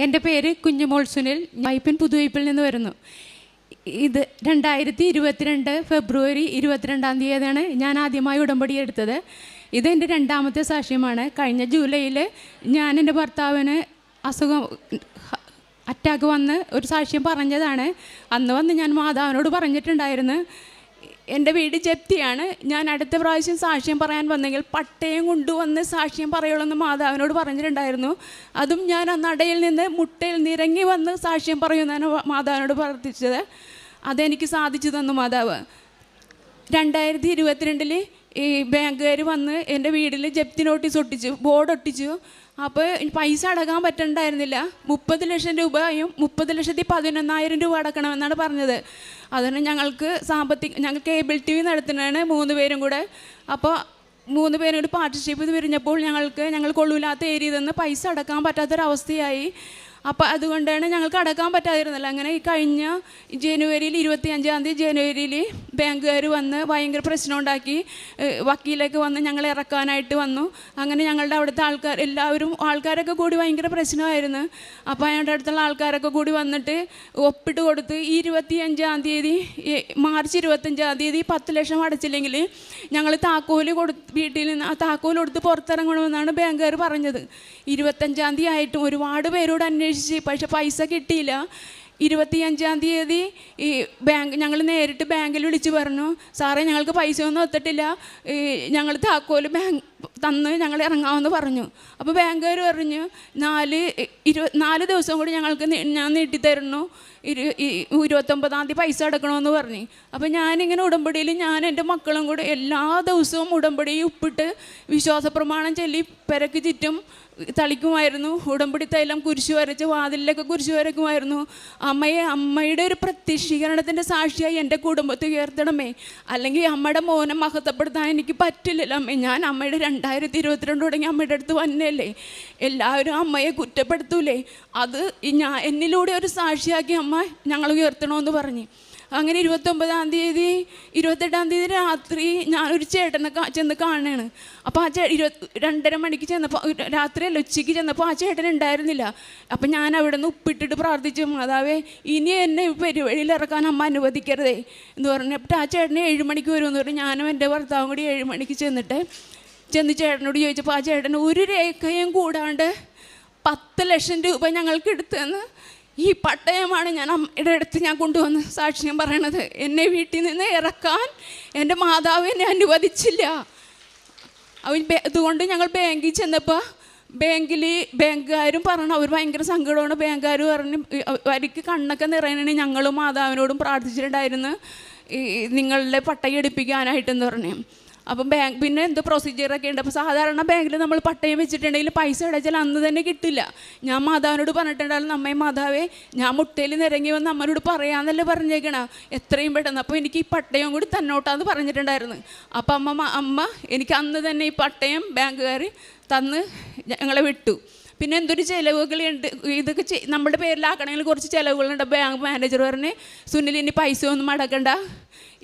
എൻ്റെ പേര് കുഞ്ഞുമോൾ സുനിൽ. വൈപ്പിൻ പുതുവൈപ്പിൽ നിന്ന് വരുന്നു. ഇത് 2022 ഫെബ്രുവരി 22 ഞാൻ ആദ്യമായി ഉടമ്പടി എടുത്തത്. ഇതെൻ്റെ രണ്ടാമത്തെ സാക്ഷ്യമാണ്. കഴിഞ്ഞ ജൂലൈയിൽ ഞാൻ എൻ്റെ ഭർത്താവിന് അറ്റാക്ക് വന്ന് ഒരു സാക്ഷ്യം പറഞ്ഞതാണ്. അന്ന് വന്ന് ഞാൻ മാതാവിനോട് പറഞ്ഞിട്ടുണ്ടായിരുന്നു, എൻ്റെ വീട് ജപ്തിയാണ്, ഞാൻ അടുത്ത പ്രാവശ്യം സാക്ഷ്യം പറയാൻ വന്നെങ്കിൽ പട്ടയം കൊണ്ടുവന്ന് സാക്ഷ്യം പറയുള്ളൂ എന്ന് മാതാവിനോട് പറഞ്ഞിട്ടുണ്ടായിരുന്നു. അതും ഞാൻ ആ നടയിൽ നിന്ന് മുട്ടയിൽ നിറങ്ങി വന്ന് സാക്ഷ്യം പറയുമെന്നാണ് മാതാവിനോട് പ്രാർത്ഥിച്ചത്. അതെനിക്ക് സാധിച്ചു തന്നു മാതാവ്. 2022 ഈ ബാങ്കുകാർ വന്ന് എൻ്റെ വീട്ടിൽ ജപ്തി നോട്ടീസ് ഒട്ടിച്ചു, ബോർഡ് ഒട്ടിച്ചു. അപ്പോൾ പൈസ അടക്കാൻ പറ്റണ്ടായിരുന്നില്ല. 30 ലക്ഷം രൂപയും 30,11,000 രൂപ അടക്കണമെന്നാണ് പറഞ്ഞത്. അതിന് ഞങ്ങൾ കേബിൾ ടി വി നടത്തുന്നതാണ് 3 പേരും കൂടെ. അപ്പോൾ 3 പേരും കൂടി പാർട്ട്ണർഷിപ്പ് ഇത് വിരിഞ്ഞപ്പോൾ ഞങ്ങൾ കൊള്ളൂലാത്ത ഏരിയയിൽ നിന്ന് പൈസ അടക്കാൻ പറ്റാത്തൊരവസ്ഥയായി. അപ്പോൾ അതുകൊണ്ടാണ് ഞങ്ങൾക്ക് അടക്കാൻ പറ്റാതിരുന്നില്ല. അങ്ങനെ ഈ കഴിഞ്ഞ ജനുവരിയിൽ 25 ജനുവരിയിൽ ബാങ്കുകാർ വന്ന് ഭയങ്കര പ്രശ്നം ഉണ്ടാക്കി. വക്കീലൊക്കെ വന്ന് ഞങ്ങളെ ഇറക്കാനായിട്ട് വന്നു. അങ്ങനെ ഞങ്ങളുടെ അവിടുത്തെ ആൾക്കാരൊക്കെ കൂടി ഭയങ്കര പ്രശ്നമായിരുന്നു. അപ്പോൾ ഞങ്ങളുടെ അടുത്തുള്ള ആൾക്കാരൊക്കെ കൂടി വന്നിട്ട് ഒപ്പിട്ട് കൊടുത്ത് 25 മാർച്ച് 25 10 ലക്ഷം അടച്ചില്ലെങ്കിൽ ഞങ്ങൾ വീട്ടിൽ നിന്ന് താക്കോൽ കൊടുത്ത് പുറത്തിറങ്ങണമെന്നാണ് ബാങ്കുകാർ പറഞ്ഞത്. 25 ആയിട്ടും ഒരുപാട് പേരോട് അന്വേഷിച്ച്, പക്ഷെ പൈസ കിട്ടിയില്ല. 25 ഈ ഞങ്ങൾ നേരിട്ട് ബാങ്കിൽ വിളിച്ച് പറഞ്ഞു, സാറേ ഞങ്ങൾക്ക് പൈസ ഒന്നും ഒത്തിട്ടില്ല, ഞങ്ങൾ താക്കോൽ തന്ന് ഞങ്ങൾ ഇറങ്ങാമെന്ന് പറഞ്ഞു. അപ്പോൾ ബാങ്കുകാർ പറഞ്ഞു 4 ദിവസം കൂടി ഞാൻ നീട്ടിത്തരുന്നു, 29 പൈസ അടക്കണമെന്ന് പറഞ്ഞു. അപ്പോൾ ഞാനിങ്ങനെ ഉടമ്പടിയിൽ ഞാൻ എൻ്റെ മക്കളും കൂടെ എല്ലാ ദിവസവും ഉടമ്പടിയിൽ ഉപ്പിട്ട് വിശ്വാസ പ്രമാണം ചൊല്ലി പെരക്ക് ചുറ്റും തളിക്കുമായിരുന്നു. ഉടമ്പടി തൈലം കുരിശു വരച്ച് വാതിലിലൊക്കെ കുരിശു വരയ്ക്കുമായിരുന്നു. അമ്മയുടെ ഒരു പ്രത്യക്ഷീകരണത്തിൻ്റെ സാക്ഷിയായി എൻ്റെ കുടുംബത്തെ ഉയർത്തണമേ, അല്ലെങ്കിൽ അമ്മയുടെ മോനെ മഹത്വപ്പെടുത്താൻ എനിക്ക് പറ്റില്ലല്ലോ അമ്മേ. ഞാൻ അമ്മയുടെ 2022 തുടങ്ങി അമ്മയുടെ അടുത്ത് വന്നല്ലേ, എല്ലാവരും അമ്മയെ കുറ്റപ്പെടുത്തൂലേ, അത് എന്നിലൂടെ ഒരു സാക്ഷിയാക്കി അമ്മ ഞങ്ങൾ ഉയർത്തണമെന്ന് പറഞ്ഞു. അങ്ങനെ 28 രാത്രി ഞാനൊരു ചേട്ടനെ ചെന്ന് കാണുകയാണ്. അപ്പോൾ ആ 2:30 മണിക്ക് ചെന്നപ്പോൾ, രാത്രിയല്ല ഉച്ചയ്ക്ക് ചെന്നപ്പോൾ ആ ചേട്ടൻ ഉണ്ടായിരുന്നില്ല. അപ്പം ഞാൻ അവിടെ നിന്ന് ഉപ്പിട്ടിട്ട് പ്രാർത്ഥിച്ചു, മാതാവേ ഇനി എന്നെ പെരുവഴിയിൽ ഇറക്കാൻ അമ്മ അനുവദിക്കരുതേ എന്ന് പറഞ്ഞിട്ട് ആ ചേട്ടനെ 7 മണിക്ക് വരുമെന്ന് പറഞ്ഞു. ഞാനും എൻ്റെ ഭർത്താവും കൂടി 7 മണിക്ക് ചെന്ന് ചേട്ടനോട് ചോദിച്ചപ്പോൾ ആ ചേട്ടൻ ഒരു രേഖയും കൂടാണ്ട് 10 ലക്ഷം രൂപ ഞങ്ങൾക്ക് എടുത്തെന്ന്. ഈ പട്ടയമാണ് ഞാൻ അമ്മയുടെ അടുത്ത് ഞാൻ കൊണ്ടുവന്ന് സാക്ഷ്യം പറയണത്. എന്നെ വീട്ടിൽ നിന്ന് ഇറക്കാൻ എൻ്റെ മാതാവ് എന്നെ അനുവദിച്ചില്ല. അതുകൊണ്ട് ഞങ്ങൾ ബാങ്കിൽ ചെന്നപ്പോൾ ബാങ്കുകാരും പറഞ്ഞു, അവർ ഭയങ്കര സങ്കടമാണ്. ബാങ്കുകാർ പറഞ്ഞു അവർക്ക് കണ്ണൊക്കെ നിറയണേ, ഞങ്ങളും മാതാവിനോടും പ്രാർത്ഥിച്ചിട്ടുണ്ടായിരുന്നു നിങ്ങളുടെ പട്ടയം എടുപ്പിക്കാനായിട്ടെന്ന് പറഞ്ഞു. അപ്പം പിന്നെ എന്തോ പ്രൊസീജിയറൊക്കെ ഉണ്ട്. അപ്പോൾ സാധാരണ ബാങ്കിൽ നമ്മൾ പട്ടയം വെച്ചിട്ടുണ്ടെങ്കിൽ പൈസ അടച്ചാൽ അന്ന് തന്നെ കിട്ടില്ല. ഞാൻ മാതാവിനോട് പറഞ്ഞിട്ടുണ്ടായിരുന്നു, അമ്മയെ മാതാവേ ഞാൻ മുട്ടയിൽ നിറങ്ങി വന്ന് അമ്മയോട് പറയാമെന്നല്ലേ പറഞ്ഞേക്കണം, എത്രയും പെട്ടെന്ന്. അപ്പോൾ എനിക്ക് ഈ പട്ടയം കൂടി തന്നോട്ടാന്ന് പറഞ്ഞിട്ടുണ്ടായിരുന്നു. അപ്പോൾ അമ്മ എനിക്ക് അന്ന് തന്നെ ഈ പട്ടയം ബാങ്കുകാർ തന്ന് ഞങ്ങളെ വിട്ടു. പിന്നെ എന്തൊരു ചിലവുകളുണ്ട്, ഇതൊക്കെ നമ്മുടെ പേരിലാക്കണമെങ്കിൽ കുറച്ച് ചിലവുകളുണ്ട്. ബാങ്ക് മാനേജർ പറഞ്ഞ്, സുനിൽ ഇനി പൈസ ഒന്നും അടക്കണ്ട,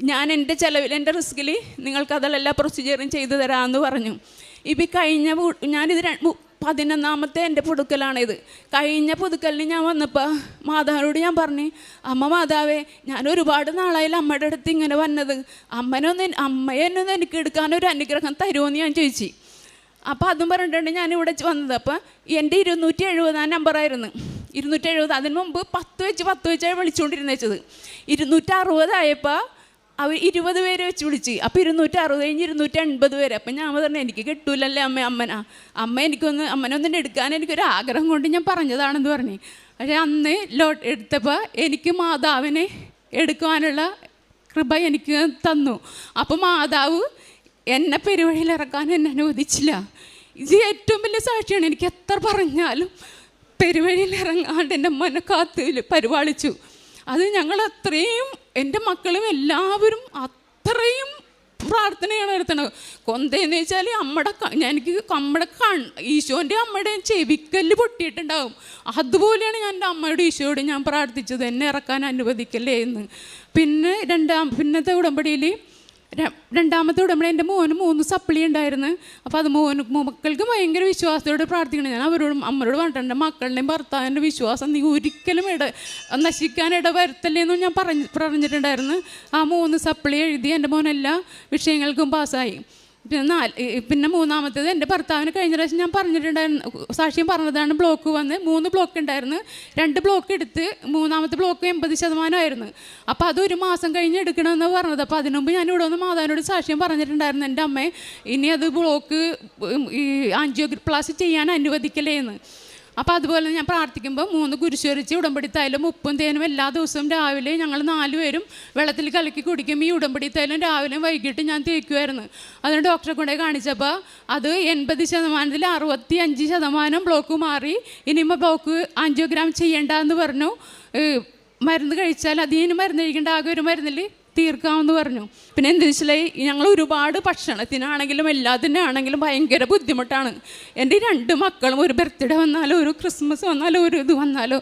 ഞാൻ എൻ്റെ ചിലവിൽ എൻ്റെ റിസ്കിൽ നിങ്ങൾക്ക് അതെല്ലാം പ്രൊസീജിയറും ചെയ്തു തരാമെന്ന് പറഞ്ഞു. ഇപ്പം ഞാനിത് 11ാമത്തെ എൻ്റെ പുതുക്കലാണിത്. കഴിഞ്ഞ പുതുക്കലിന് ഞാൻ വന്നപ്പോൾ മാതാവിനോട് ഞാൻ പറഞ്ഞു, അമ്മ മാതാവേ ഞാൻ ഒരുപാട് നാളായാലും അമ്മയുടെ അടുത്ത് ഇങ്ങനെ വന്നത്, അമ്മയൊന്നും എനിക്ക് എടുക്കാനൊരു അനുഗ്രഹം തരുമോയെന്ന് ഞാൻ ചോദിച്ചു. അപ്പോൾ അതും പറഞ്ഞിട്ടുണ്ട് ഞാനിവിടെ വന്നത്. അപ്പോൾ എൻ്റെ 270 നമ്പറായിരുന്നു. 270, അതിന് മുമ്പ് 10 വെച്ചാണ് വിളിച്ചുകൊണ്ടിരുന്നത്. 260 ആയപ്പോൾ അവർ 20 പേരെ വെച്ച് വിളിച്ച്. അപ്പോൾ 260 കഴിഞ്ഞ് 280 പേര്. അപ്പം ഞാൻ പറഞ്ഞു, എനിക്ക് കിട്ടൂലല്ലേ അമ്മനൊന്നും എടുക്കാൻ എനിക്കൊരു ആഗ്രഹം കൊണ്ട് ഞാൻ പറഞ്ഞതാണെന്ന് പറഞ്ഞു. പക്ഷേ അന്ന് എടുത്തപ്പോൾ എനിക്ക് മാതാവിനെ എടുക്കുവാനുള്ള കൃപ എനിക്ക് തന്നു. അപ്പോൾ മാതാവ് എന്നെ പെരുവഴിയിൽ ഇറക്കാൻ എന്നെ അനുവദിച്ചില്ല. ഇത് ഏറ്റവും വലിയ സാക്ഷിയാണ്. എനിക്ക് എത്ര പറഞ്ഞാലും പെരുവഴിയിൽ ഇറങ്ങാണ്ട് എൻ്റെ അമ്മനെ പരിപാലിച്ചു. അത് ഞങ്ങൾ അത്രയും, എൻ്റെ മക്കളും എല്ലാവരും അത്രയും പ്രാർത്ഥനയാണ് നടത്തണത്. കൊന്തയെന്ന് വെച്ചാൽ ഈശോൻ്റെ അമ്മയുടെ ചെവിക്കല്ല് പൊട്ടിയിട്ടുണ്ടാവും. അതുപോലെയാണ് ഞാൻ എൻ്റെ അമ്മയുടെ ഈശോയോട് ഞാൻ പ്രാർത്ഥിച്ചത്, എന്നെ ഇറക്കാൻ അനുവദിക്കല്ലേ എന്ന്. പിന്നെ പിന്നത്തെ ഉടമ്പടിയിൽ രണ്ടാമത്തെ ഉടമ്പടി എൻ്റെ മോന് 3 സപ്ലി ഉണ്ടായിരുന്നു. അപ്പോൾ അത് മക്കൾക്ക് ഭയങ്കര വിശ്വാസത്തോടെ പ്രാർത്ഥിക്കണം. ഞാൻ അവരോടും അമ്മയോട് പറഞ്ഞിട്ടുണ്ട്, എൻ്റെ മക്കളുടെയും ഭർത്താവിൻ്റെ വിശ്വാസം നീ ഒരിക്കലും നശിക്കാൻ വരുത്തല്ലേന്നും ഞാൻ പറഞ്ഞിട്ടുണ്ടായിരുന്നു. ആ 3 സപ്ലി എഴുതി എൻ്റെ മോൻ എല്ലാ വിഷയങ്ങൾക്കും പാസ്സായി. പിന്നെ മൂന്നാമത്തേത് എൻ്റെ ഭർത്താവിന് കഴിഞ്ഞ പ്രാവശ്യം ഞാൻ പറഞ്ഞിട്ടുണ്ടായിരുന്നു, സാക്ഷ്യം പറഞ്ഞതാണ്, ബ്ലോക്ക് വന്ന് 3 ബ്ലോക്ക് ഉണ്ടായിരുന്നു. 2 ബ്ലോക്ക് എടുത്ത് മൂന്നാമത്തെ ബ്ലോക്ക് 80% അപ്പോൾ അത് 1 മാസം കഴിഞ്ഞ് എടുക്കണമെന്ന് പറഞ്ഞത്. അപ്പോൾ അതിനു മുമ്പ് ഞാൻ ഇവിടെ ഒന്ന് മാതാവിനോട് സാക്ഷ്യം പറഞ്ഞിട്ടുണ്ടായിരുന്നു, എൻ്റെ അമ്മ ഇനി അത് ബ്ലോക്ക് ആൻജിയോപ്ലാസ്റ്റി ചെയ്യാൻ അനുവദിക്കലേന്ന്. അപ്പോൾ അതുപോലെ ഞാൻ പ്രാർത്ഥിക്കുമ്പോൾ 3 കുരിശ് വരച്ച് ഉടമ്പടി തൈലം ഉപ്പും തേനും എല്ലാ ദിവസവും രാവിലെ ഞങ്ങൾ 4 പേരും വെള്ളത്തിൽ കലക്കി കുടിക്കും. ഈ ഉടമ്പടി തൈലം രാവിലെയും വൈകിട്ട് ഞാൻ തേക്കുമായിരുന്നു. അതിന് ഡോക്ടറെ കൊണ്ടുപോയി കാണിച്ചപ്പോൾ അത് 80%-ൽ 65% ബ്ലോക്ക് മാറി. ഇനിയിപ്പോൾ ബ്ലോക്ക് ആൻജിയോഗ്രാം ചെയ്യേണ്ടെന്ന് പറഞ്ഞു. മരുന്ന് കഴിച്ചാൽ അതിന് മരുന്ന് കഴിക്കേണ്ട, ആകെ ഒരു മരുന്നിൽ തീർക്കാമെന്ന് പറഞ്ഞു. പിന്നെ എന്ത് വെച്ചാൽ ഞങ്ങൾ ഒരുപാട് ഭക്ഷണത്തിനാണെങ്കിലും എല്ലാത്തിനാണെങ്കിലും ഭയങ്കര ബുദ്ധിമുട്ടാണ്. എൻ്റെ 2 മക്കളും ഒരു ബർത്ത്ഡേ വന്നാലോ ഒരു ക്രിസ്മസ് വന്നാലോ ഒരു ഇത് വന്നാലോ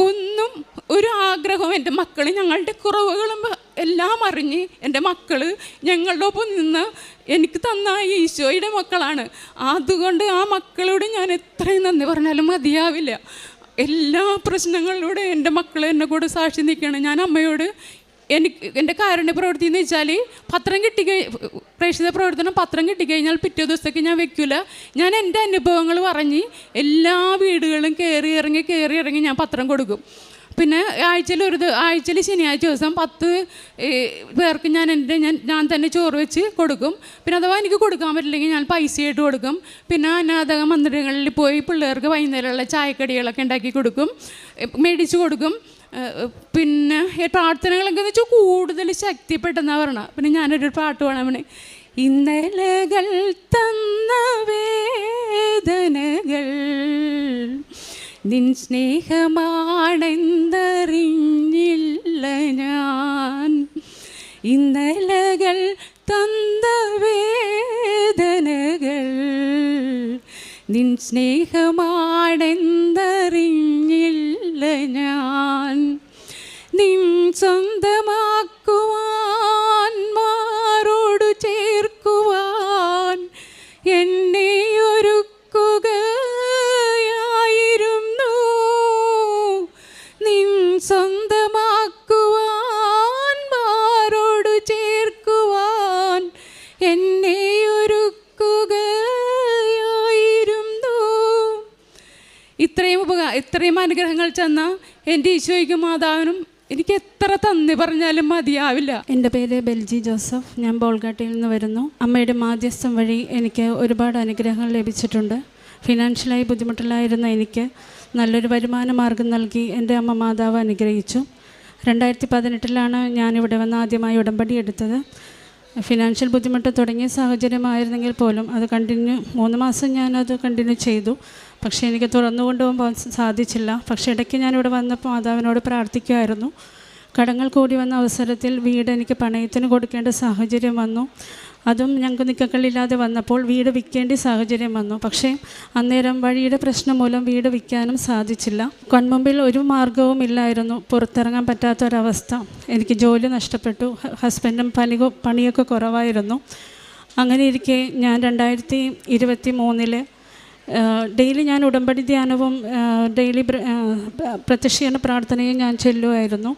ഒന്നും ഒരു ആഗ്രഹവും എൻ്റെ മക്കൾ ഞങ്ങളുടെ കുറവുകളും എല്ലാം അറിഞ്ഞ് എൻ്റെ മക്കൾ ഞങ്ങളുടെ ഒപ്പം നിന്ന് എനിക്ക് തന്ന ഈശോയുടെ മക്കളാണ്. അതുകൊണ്ട് ആ മക്കളോട് ഞാൻ എത്രയും നന്ദി പറഞ്ഞാലും മതിയാവില്ല. എല്ലാ പ്രശ്നങ്ങളിലൂടെ എൻ്റെ മക്കൾ എന്നെ കൂടെ സാക്ഷി നിൽക്കുകയാണ്. ഞാൻ അമ്മയോട് എൻ്റെ കാരുണ്യ പ്രവൃത്തി എന്ന് വെച്ചാൽ പത്രം പ്രേക്ഷിത പ്രവർത്തനം പത്രം കിട്ടിക്കഴിഞ്ഞാൽ പിറ്റേ ദിവസത്തേക്ക് ഞാൻ വെക്കില്ല. ഞാൻ എൻ്റെ അനുഭവങ്ങൾ പറഞ്ഞ് എല്ലാ വീടുകളും കയറി ഇറങ്ങി ഞാൻ പത്രം കൊടുക്കും. പിന്നെ ആഴ്ചയിൽ ശനിയാഴ്ച ദിവസം 10 പേർക്ക് ഞാൻ തന്നെ ചോറ് വെച്ച് കൊടുക്കും. പിന്നെ അഥവാ എനിക്ക് കൊടുക്കാൻ പറ്റില്ലെങ്കിൽ ഞാൻ പൈസയായിട്ട് കൊടുക്കും. പിന്നെ അനാഥ മന്ദിരങ്ങളിൽ പോയി പിള്ളേർക്ക് വൈകുന്നേരമുള്ള ചായക്കടികളൊക്കെ ഉണ്ടാക്കി കൊടുക്കും, മേടിച്ച് കൊടുക്കും. പിന്നെ പ്രാർത്ഥനകളൊക്കെ എന്ന് വെച്ചാൽ കൂടുതൽ ശക്തിപ്പെട്ടെന്നാണ് പറഞ്ഞത്. പിന്നെ ഞാനൊരു പാട്ട് പാടാൻ, ഇന്നലകൾ തന്ന വേദനകൾ നിൻ സ്നേഹമാണെന്നറിഞ്ഞില്ല ഞാൻ. ഇന്നലകൾ തന്ന വേദനകൾ നിൻ സ്നേഹമാണെന്നറിഞ്ഞില്ല ഞാൻ. നിൻ സ്വന്തമാക്കുവാൻ മാറോടു ചേർക്കുവാൻ എന്നെ ഒരുക്കുകയായിരുന്നു. നിൻ സ്വന്തമാക്കുവാൻ മാറോടു ചേർക്കുവാൻ എന്നെ ഇത്രയും അനുഗ്രഹങ്ങൾ ചെന്ന എൻ്റെ ഈശോയ്ക്കും മാതാവിനും എനിക്ക് എത്ര നന്ദി പറഞ്ഞാലും മതിയാവില്ല. എൻ്റെ പേര് ബെൽജി ജോസഫ്. ഞാൻ ബോൾഗാട്ടിയിൽ നിന്ന് വരുന്നു. അമ്മയുടെ മാധ്യസ്ഥം വഴി എനിക്ക് ഒരുപാട് അനുഗ്രഹങ്ങൾ ലഭിച്ചിട്ടുണ്ട്. ഫിനാൻഷ്യലായി ബുദ്ധിമുട്ടിലായിരുന്ന എനിക്ക് നല്ലൊരു വരുമാന മാർഗം നൽകി എൻ്റെ അമ്മ മാതാവ് അനുഗ്രഹിച്ചു. 2018 ഞാനിവിടെ വന്ന് ആദ്യമായി ഉടമ്പടി എടുത്തത്. ഫിനാൻഷ്യൽ ബുദ്ധിമുട്ട് തുടങ്ങിയ സാഹചര്യമായിരുന്നെങ്കിൽ പോലും അത് 3 മാസം ഞാനത് കണ്ടിന്യൂ ചെയ്തു. പക്ഷേ എനിക്ക് തുറന്നു കൊണ്ടുപോകാൻ സാധിച്ചില്ല. പക്ഷേ ഇടയ്ക്ക് ഞാനിവിടെ വന്നപ്പോൾ മാതാവിനോട് പ്രാർത്ഥിക്കുമായിരുന്നു. കടങ്ങൾ കൂടി വന്ന അവസരത്തിൽ വീട് എനിക്ക് പണയത്തിന് കൊടുക്കേണ്ട സാഹചര്യം വന്നു. അതും ഞങ്ങൾക്ക് നിക്കക്കളില്ലാതെ വന്നപ്പോൾ വീട് വിൽക്കേണ്ട സാഹചര്യം വന്നു. പക്ഷേ അന്നേരം വഴിയുടെ പ്രശ്നം മൂലം വീട് വിൽക്കാനും സാധിച്ചില്ല. കൺമുമ്പിൽ ഒരു മാർഗവും ഇല്ലായിരുന്നു. പുറത്തിറങ്ങാൻ പറ്റാത്തൊരവസ്ഥ. എനിക്ക് ജോലി നഷ്ടപ്പെട്ടു. ഹസ്ബൻഡും പണിയൊക്കെ കുറവായിരുന്നു. അങ്ങനെ ഇരിക്കെ ഞാൻ 2023 ഡെയിലി ഞാൻ ഉടമ്പടി ധ്യാനവും ഡെയിലി പ്രത്യക്ഷീകരണ പ്രാർത്ഥനയും ഞാൻ ചൊല്ലുമായിരുന്നു.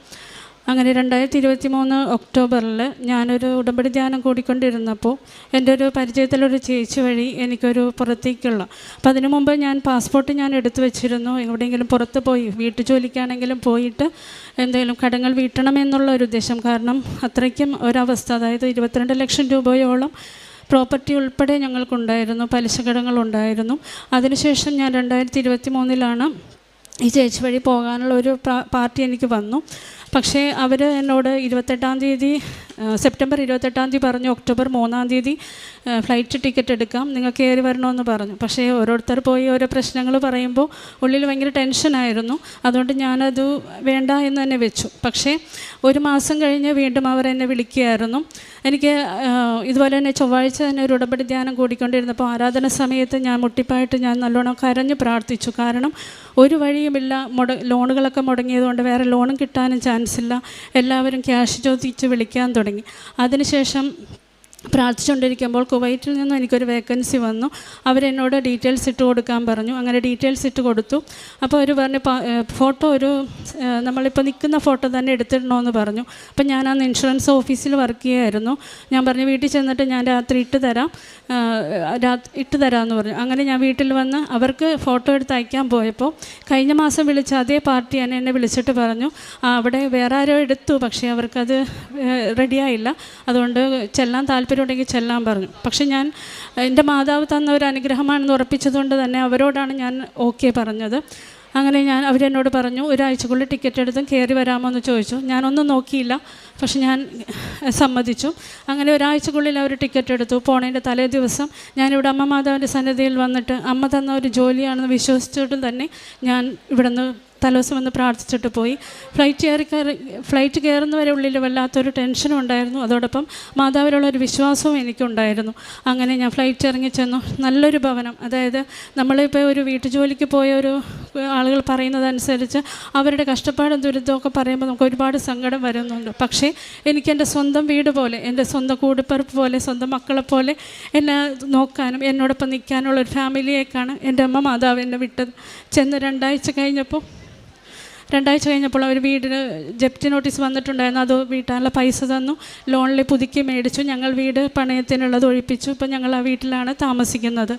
അങ്ങനെ 2023 ഒക്ടോബറിൽ ഞാനൊരു ഉടമ്പടി ധ്യാനം കൂടിക്കൊണ്ടിരുന്നപ്പോൾ എൻ്റെ ഒരു പരിചയത്തിലൊരു ചേച്ചി വഴി എനിക്കൊരു പുറത്തേക്കുള്ള, അപ്പോൾ അതിനു മുമ്പ് ഞാൻ പാസ്പോർട്ട് ഞാൻ എടുത്തു വെച്ചിരുന്നു. എവിടെയെങ്കിലും പുറത്ത് പോയി വീട്ടു ജോലിക്കാണെങ്കിലും പോയിട്ട് എന്തെങ്കിലും കടങ്ങൾ വീട്ടണമെന്നുള്ള ഒരു ഉദ്ദേശം. കാരണം അത്രയ്ക്കും ഒരവസ്ഥ, അതായത് 22 ലക്ഷം രൂപയോളം പ്രോപ്പർട്ടി ഉൾപ്പെടെ ഞങ്ങൾക്കുണ്ടായിരുന്നു, പലിശ കടങ്ങളുണ്ടായിരുന്നു. അതിനുശേഷം ഞാൻ 2023 ഈ ചേച്ചി വഴി പോകാനുള്ള ഒരു പാർട്ടി എനിക്ക് വന്നു. പക്ഷേ അവർ എന്നോട് 28-ാം തീയതി സെപ്റ്റംബർ 28-ാം തീയതി പറഞ്ഞു ഒക്ടോബർ 3-ാം തീയതി ഫ്ലൈറ്റ് ടിക്കറ്റ് എടുക്കാം, നിങ്ങൾക്ക് കയറി വരണമെന്ന് പറഞ്ഞു. പക്ഷേ ഓരോരുത്തർ പോയി ഓരോ പ്രശ്നങ്ങൾ പറയുമ്പോൾ ഉള്ളിൽ ഭയങ്കര ടെൻഷനായിരുന്നു. അതുകൊണ്ട് ഞാനത് വേണ്ട എന്ന് തന്നെ വെച്ചു. പക്ഷേ 1 മാസം കഴിഞ്ഞ് വീണ്ടും അവർ എന്നെ വിളിക്കുകയായിരുന്നു. എനിക്ക് ഇതുപോലെ തന്നെ ചൊവ്വാഴ്ച തന്നെ ഒരു ഉടമ്പടി ധ്യാനം കൂടിക്കൊണ്ടിരുന്നപ്പോൾ ആരാധന സമയത്ത് ഞാൻ മുട്ടിപ്പായിട്ട് ഞാൻ നല്ലോണം കരഞ്ഞ് പ്രാർത്ഥിച്ചു. കാരണം ഒരു വഴിയുമില്ല, ലോണുകളൊക്കെ മുടങ്ങിയതുകൊണ്ട് വേറെ ലോണും കിട്ടാനും ചാൻസ് ഇല്ല. എല്ലാവരും ക്യാഷ് ചോദിച്ച് വിളിക്കാൻ തുടങ്ങി. തുടങ്ങി. അതിനുശേഷം പ്രാർത്ഥിച്ചുകൊണ്ടിരിക്കുമ്പോൾ കുവൈറ്റിൽ നിന്നും എനിക്കൊരു വേക്കൻസി വന്നു. അവരെന്നോട് ഡീറ്റെയിൽസ് ഇട്ട് കൊടുക്കാൻ പറഞ്ഞു. അങ്ങനെ ഡീറ്റെയിൽസ് ഇട്ട് കൊടുത്തു. അപ്പോൾ അവർ പറഞ്ഞു ഫോട്ടോ നമ്മളിപ്പോൾ നിൽക്കുന്ന ഫോട്ടോ തന്നെ എടുത്തിടണമെന്ന് പറഞ്ഞു. അപ്പം ഞാൻ അന്ന് ഇൻഷുറൻസ് ഓഫീസിൽ വർക്ക് ചെയ്യുമായിരുന്നു. ഞാൻ പറഞ്ഞു വീട്ടിൽ ചെന്നിട്ട് ഞാൻ രാത്രി ഇട്ട് തരാമെന്ന് പറഞ്ഞു. അങ്ങനെ ഞാൻ വീട്ടിൽ വന്ന് അവർക്ക് ഫോട്ടോ എടുത്ത് അയക്കാൻ പോയപ്പോൾ കഴിഞ്ഞ മാസം വിളിച്ച അതേ പാർട്ടി എന്നെ വിളിച്ചിട്ട് പറഞ്ഞു അവിടെ വേറെ ആരോ എടുത്തു, പക്ഷേ അവർക്കത് റെഡിയായില്ല, അതുകൊണ്ട് ചെല്ലാൻ താല്പര്യമുണ്ടെങ്കിൽ ചെല്ലാൻ പറഞ്ഞു. പക്ഷെ ഞാൻ എൻ്റെ മാതാവ് തന്ന ഒരു അനുഗ്രഹമാണെന്ന് ഉറപ്പിച്ചതുകൊണ്ട് തന്നെ അവരോടാണ് ഞാൻ ഓക്കെ പറഞ്ഞത്. അങ്ങനെ അവരെന്നോട് പറഞ്ഞു ഒരാഴ്ചക്കുള്ളിൽ ടിക്കറ്റ് എടുത്തും കയറി വരാമോ എന്ന് ചോദിച്ചു. ഞാനൊന്നും നോക്കിയില്ല, പക്ഷെ ഞാൻ സമ്മതിച്ചു. അങ്ങനെ ഒരാഴ്ചക്കുള്ളിൽ അവർ ടിക്കറ്റ് എടുത്തു. പോണതിൻ്റെ തലേ ദിവസം ഞാനിവിടെ അമ്മ മാതാവിൻ്റെ സന്നിധിയിൽ വന്നിട്ട് അമ്മ തന്ന ഒരു ജോലിയാണെന്ന് വിശ്വസിച്ചിട്ടും തന്നെ ഞാൻ ഇവിടെ നിന്ന് തലേദിവസം വന്ന് പ്രാർത്ഥിച്ചിട്ട് പോയി. ഫ്ലൈറ്റ് കയറുന്നവരെ ഉള്ളിൽ വല്ലാത്തൊരു ടെൻഷനും ഉണ്ടായിരുന്നു. അതോടൊപ്പം മാതാവിലുള്ളൊരു വിശ്വാസവും എനിക്കുണ്ടായിരുന്നു. അങ്ങനെ ഞാൻ ഫ്ലൈറ്റ് ഇറങ്ങി ചെന്നു. നല്ലൊരു ഭവനം, അതായത് നമ്മളിപ്പോൾ ഒരു വീട്ടുജോലിക്ക് പോയ ഒരു ആളുകൾ പറയുന്നതനുസരിച്ച് അവരുടെ കഷ്ടപ്പാടും ദുരിതമൊക്കെ പറയുമ്പോൾ നമുക്ക് ഒരുപാട് സങ്കടം വരുന്നുണ്ട്. പക്ഷേ എനിക്ക് എൻ്റെ സ്വന്തം വീട് പോലെ, എൻ്റെ സ്വന്തം കൂടിപ്പിറപ്പ് പോലെ, സ്വന്തം മക്കളെപ്പോലെ എന്നെ നോക്കാനും എന്നോടൊപ്പം നിൽക്കാനുള്ള ഒരു ഫാമിലിയേക്കാണ് എൻ്റെ അമ്മ മാതാവ് എന്നെ വിട്ടത്. ചെന്ന് രണ്ടാഴ്ച കഴിഞ്ഞപ്പോൾ അവർ വീടിന് ജപ്തി നോട്ടീസ് വന്നിട്ടുണ്ടായിരുന്നു. അത് വീട്ടാനുള്ള പൈസ തന്നു, ലോണിൽ പുതുക്കി മേടിച്ചു. ഞങ്ങൾ വീട് പണയത്തിനുള്ളത് ഒഴിപ്പിച്ചു. ഇപ്പം ഞങ്ങൾ ആ വീട്ടിലാണ് താമസിക്കുന്നത്.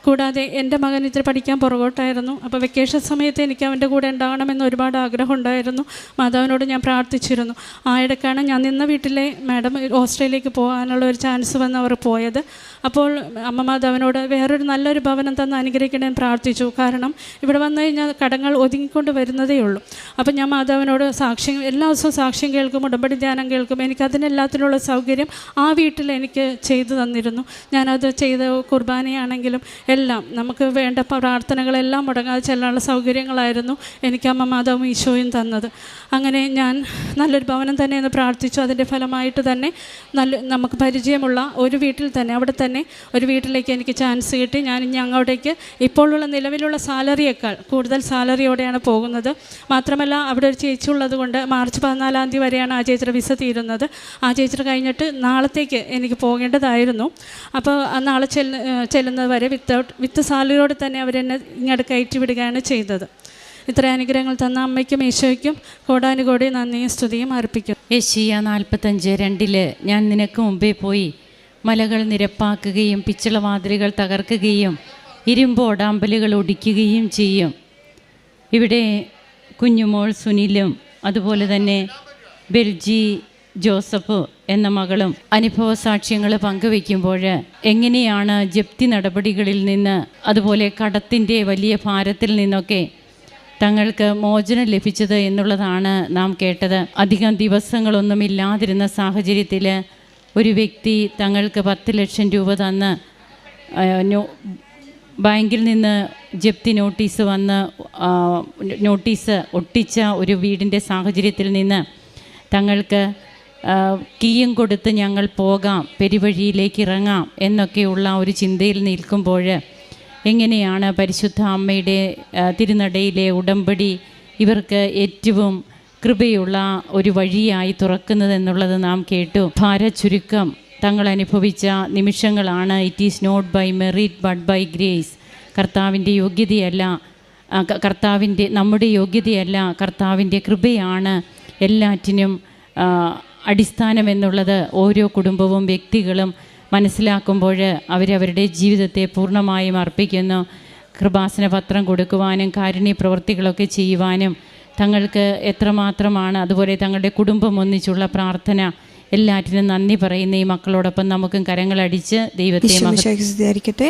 കൂടാതെ എൻ്റെ മകൻ ഇത്തിരി പഠിക്കാൻ പുറകോട്ടായിരുന്നു. അപ്പോൾ വെക്കേഷൻ സമയത്ത് എനിക്ക് അവൻ്റെ കൂടെ ഉണ്ടാകണമെന്ന് ഒരുപാട് ആഗ്രഹം ഉണ്ടായിരുന്നു. മാതാവിനോട് ഞാൻ പ്രാർത്ഥിച്ചിരുന്നു. ആ ഇടയ്ക്കാണ് ഞാൻ നിന്ന വീട്ടിലെ മാഡം ഓസ്ട്രേലിയക്ക് പോകാനുള്ള ഒരു ചാൻസ് വന്ന് അവർ പോയത്. അപ്പോൾ അമ്മ മാതാവിനോട് വേറൊരു നല്ലൊരു ഭവനം തന്ന് അനുഗ്രഹിക്കണേ പ്രാർത്ഥിച്ചു. കാരണം ഇവിടെ വന്നു കഴിഞ്ഞാൽ കടങ്ങൾ ഒതുങ്ങിക്കൊണ്ട് വരുന്നതേ ഉള്ളൂ. അപ്പം ഞാൻ മാതാവിനോട് എല്ലാ ദിവസവും സാക്ഷ്യം കേൾക്കും, ഉടമ്പടി ധ്യാനം കേൾക്കും. എനിക്കതിനെല്ലാത്തിനുള്ള സൗകര്യം ആ വീട്ടിൽ എനിക്ക് ചെയ്തു തന്നിരുന്നു. ഞാനത് ചെയ്ത കുർബാനയാണെങ്കിലും എല്ലാം നമുക്ക് വേണ്ട പ്രാർത്ഥനകളെല്ലാം മുടങ്ങാതെ ചെല്ലാനുള്ള സൗകര്യങ്ങളായിരുന്നു എനിക്ക് അമ്മ മാതാവും ഈശോയും തന്നത്. അങ്ങനെ ഞാൻ നല്ലൊരു ഭവനം തന്നെ എന്ന് പ്രാർത്ഥിച്ചു. അതിൻ്റെ ഫലമായിട്ട് തന്നെ നമുക്ക് പരിചയമുള്ള ഒരു വീട്ടിൽ തന്നെ, അവിടെ തന്നെ ഒരു വീട്ടിലേക്ക് എനിക്ക് ചാൻസ് കിട്ടി. ഞാൻ ഇനി അങ്ങോട്ടേക്ക് ഇപ്പോഴുള്ള നിലവിലുള്ള സാലറിയേക്കാൾ കൂടുതൽ സാലറിയോടെയാണ് പോകുന്നത്. മാത്രമല്ല അവിടെ ഒരു ചേച്ചി ഉള്ളത് കൊണ്ട് മാർച്ച് 14-ാം തീയതി വരെയാണ് ആ ചേച്ചിയുടെ വിസ തീരുന്നത്. ആ ചേച്ചിയുടെ കഴിഞ്ഞിട്ട് നാളത്തേക്ക് എനിക്ക് പോകേണ്ടതായിരുന്നു. അപ്പോൾ നാളെ ചെല്ലുന്നത് വരെ വിത്ത് സാലറിയോടെ തന്നെ അവരെന്നെ ഇങ്ങോട്ട് കയറ്റി വിടുകയാണ് ചെയ്തത്. ഇത്ര അനുഗ്രഹങ്ങൾ തന്ന അമ്മയ്ക്കും ഈശോയ്ക്കും കോടാനുകോടി നന്ദിയും സ്തുതിയും അർപ്പിക്കും. യെശയ്യാ 45:2 ഞാൻ നിനക്ക് മുമ്പേ പോയി മലകൾ നിരപ്പാക്കുകയും പിച്ചളവാതിലുകൾ തകർക്കുകയും ഇരുമ്പ് ഓടാമ്പലുകൾ ഒടിക്കുകയും ചെയ്യും. ഇവിടെ കുഞ്ഞുമോൾ സുനിലും അതുപോലെ തന്നെ ബെൽജി ജോസഫ് എന്ന മകളും അനുഭവ സാക്ഷ്യങ്ങൾ പങ്കുവയ്ക്കുമ്പോൾ എങ്ങനെയാണ് ജപ്തി നടപടികളിൽ നിന്ന്, അതുപോലെ കടത്തിൻ്റെ വലിയ ഭാരത്തിൽ നിന്നൊക്കെ തങ്ങൾക്ക് മോചനം ലഭിച്ചത് എന്നുള്ളതാണ് നാം കേട്ടത്. അധികം ദിവസങ്ങളൊന്നുമില്ലാതിരുന്ന സാഹചര്യത്തിൽ ഒരു വ്യക്തി തങ്ങൾക്ക് 10 ലക്ഷം രൂപ തന്ന് ബാങ്കിൽ നിന്ന് ജപ്തി നോട്ടീസ് ഒട്ടിച്ച ഒരു വീടിൻ്റെ സാഹചര്യത്തിൽ നിന്ന് തങ്ങൾക്ക് കീയും കൊടുത്ത് ഞങ്ങൾ പോകാം, പെരുവഴിയിലേക്ക് ഇറങ്ങാം എന്നൊക്കെയുള്ള ഒരു ചിന്തയിൽ നിൽക്കുമ്പോൾ എങ്ങനെയാണ് പരിശുദ്ധ അമ്മയുടെ തിരുനടയിലെ ഉടമ്പടി ഇവർക്ക് ഏറ്റവും കൃപയുള്ള ഒരു വഴിയായി തുറക്കുന്നതെന്നുള്ളത് നാം കേട്ടു. ഭാരചുരുക്കം തങ്ങൾ അനുഭവിച്ച നിമിഷങ്ങളാണ്. It is not by merit but by grace. കർത്താവിൻ്റെ യോഗ്യതയല്ല, നമ്മുടെ യോഗ്യതയല്ല, കർത്താവിൻ്റെ കൃപയാണ് എല്ലാറ്റിനും അടിസ്ഥാനമെന്നുള്ളത് ഓരോ കുടുംബവും വ്യക്തികളും മനസ്സിലാക്കുമ്പോൾ അവരവരുടെ ജീവിതത്തെ പൂർണ്ണമായും അർപ്പിക്കുന്നു. കൃപാസന പത്രം കൊടുക്കുവാനും കാരുണ്യ പ്രവൃത്തികളൊക്കെ ചെയ്യുവാനും തങ്ങൾക്ക് എത്രമാത്രമാണ്, അതുപോലെ തങ്ങളുടെ കുടുംബം ഒന്നിച്ചുള്ള പ്രാർത്ഥന, എല്ലാറ്റിനും നന്ദി പറയുന്ന ഈ മക്കളോടൊപ്പം നമുക്കും കരങ്ങളടിച്ച് ദൈവത്തെ സ്തുതിയായിരിക്കട്ടെ.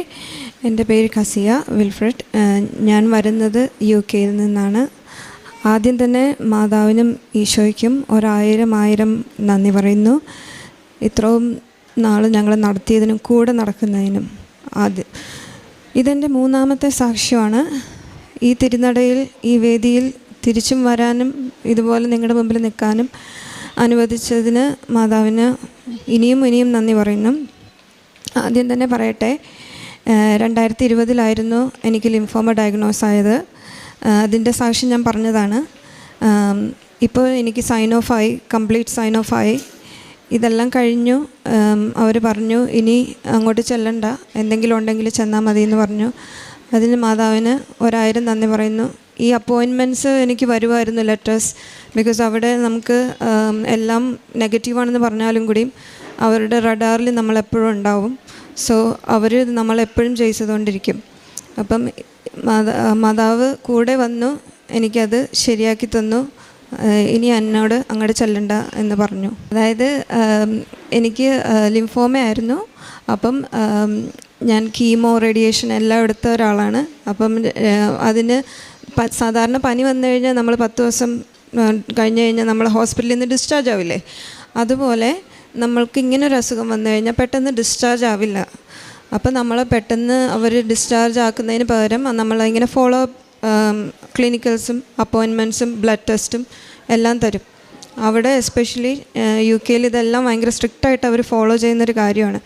എൻ്റെ പേര് കസിയ വിൽഫ്രഡ്. ഞാൻ വരുന്നത് UK നിന്നാണ്. ആദ്യം തന്നെ മാതാവിനും ഈശോയ്ക്കും 1000 നന്ദി പറയുന്നു. ഇത്രയും നാൾ ഞങ്ങൾ നടത്തിയതിനും കൂടെ നടക്കുന്നതിനും. ഇതെൻ്റെ 3ാമത്തെ സാക്ഷ്യമാണ്. ഈ തിരുനടയിൽ, ഈ വേദിയിൽ തിരിച്ചും വരാനും ഇതുപോലെ നിങ്ങളുടെ മുമ്പിൽ നിൽക്കാനും അനുവദിച്ചതിന് മാതാവിന് ഇനിയും നന്ദി പറയുന്നു. ആദ്യം തന്നെ പറയട്ടെ, 2020 എനിക്ക് ലിംഫോമ ഡയഗ്നോസ് ആയത്. അതിൻ്റെ സാക്ഷ്യം ഞാൻ പറഞ്ഞതാണ്. ഇപ്പോൾ എനിക്ക് കംപ്ലീറ്റ് സൈൻ ഓഫ് ആയി. ഇതെല്ലാം കഴിഞ്ഞു. അവർ പറഞ്ഞു ഇനി അങ്ങോട്ട് ചെല്ലണ്ട, എന്തെങ്കിലും ഉണ്ടെങ്കിൽ ചെന്നാൽ മതി എന്ന് പറഞ്ഞു. അതിന് മാതാവിന് 1000 നന്ദി പറയുന്നു. ഈ അപ്പോയിൻമെൻറ്റ്സ് എനിക്ക് വരുമായിരുന്നു, ലെറ്റേഴ്സ്, ബിക്കോസ് അവിടെ നമുക്ക് എല്ലാം നെഗറ്റീവാണെന്ന് പറഞ്ഞാലും കൂടിയും അവരുടെ റഡാറിൽ നമ്മളെപ്പോഴും ഉണ്ടാവും. സോ അവർ നമ്മളെപ്പോഴും ചെയ്തുകൊണ്ടിരിക്കും. അപ്പം മാതാവ് കൂടെ വന്നു, എനിക്കത് ശരിയാക്കി തന്നു. ഇനി എന്നോട് അങ്ങോട്ട് ചെല്ലണ്ട എന്ന് പറഞ്ഞു. അതായത് എനിക്ക് ലിംഫോമ ആയിരുന്നു. അപ്പം ഞാൻ കീമോ, റേഡിയേഷൻ എല്ലാം എടുത്ത ഒരാളാണ്. അപ്പം അതിന് സാധാരണ പനി വന്നു കഴിഞ്ഞാൽ നമ്മൾ 10 ദിവസം കഴിഞ്ഞ് കഴിഞ്ഞാൽ നമ്മൾ ഹോസ്പിറ്റലിൽ നിന്ന് ഡിസ്ചാർജ് ആവില്ലേ, അതുപോലെ നമ്മൾക്ക് ഇങ്ങനൊരു അസുഖം വന്നു കഴിഞ്ഞാൽ പെട്ടെന്ന് ഡിസ്ചാർജ് ആവില്ല. അപ്പം നമ്മൾ പെട്ടെന്ന് അവർ ഡിസ്ചാർജ് ആക്കുന്നതിന് പകരം നമ്മളിങ്ങനെ ഫോളോ അപ്പ് ക്ലിനിക്കൽസും അപ്പോയിൻമെൻറ്റ്സും ബ്ലഡ് ടെസ്റ്റും എല്ലാം തരും. അവിടെ എസ്പെഷ്യലി UK ഇതെല്ലാം ഭയങ്കര സ്ട്രിക്റ്റായിട്ട് അവർ ഫോളോ ചെയ്യുന്നൊരു കാര്യമാണ്.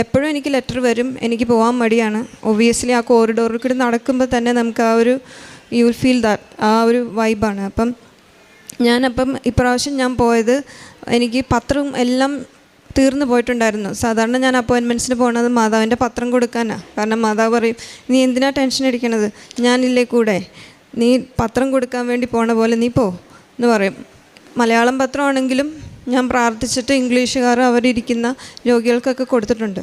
എപ്പോഴും എനിക്ക് ലെറ്റർ വരും, എനിക്ക് പോകാൻ മടിയാണ്. ഒബ്വിയസ്ലി ആ കോറിഡോറിൽ കൂടി നടക്കുമ്പോൾ തന്നെ നമുക്ക് ആ ഒരു യു വിൽ ഫീൽ ദാറ്റ്, ആ ഒരു വൈബാണ്. അപ്പം ഇപ്രാവശ്യം ഞാൻ പോയത്, എനിക്ക് പത്രവും എല്ലാം തീർന്നു പോയിട്ടുണ്ടായിരുന്നു. സാധാരണ ഞാൻ അപ്പോയിൻമെൻറ്റ്സിന് പോകുന്നത് മാതാവിൻ്റെ പത്രം കൊടുക്കാനാണ്. കാരണം മാതാവ് പറയും, നീ എന്തിനാ ടെൻഷൻ അടിക്കണത്, ഞാനില്ലേ കൂടെ, നീ പത്രം കൊടുക്കാൻ വേണ്ടി പോണ പോലെ നീ പോ എന്ന് പറയും. മലയാളം പത്രമാണെങ്കിലും ഞാൻ പ്രാർത്ഥിച്ചിട്ട് ഇംഗ്ലീഷുകാർ അവരിയ്ക്കുന്ന രോഗികൾക്കൊക്കെ കൊടുത്തിട്ടുണ്ട്.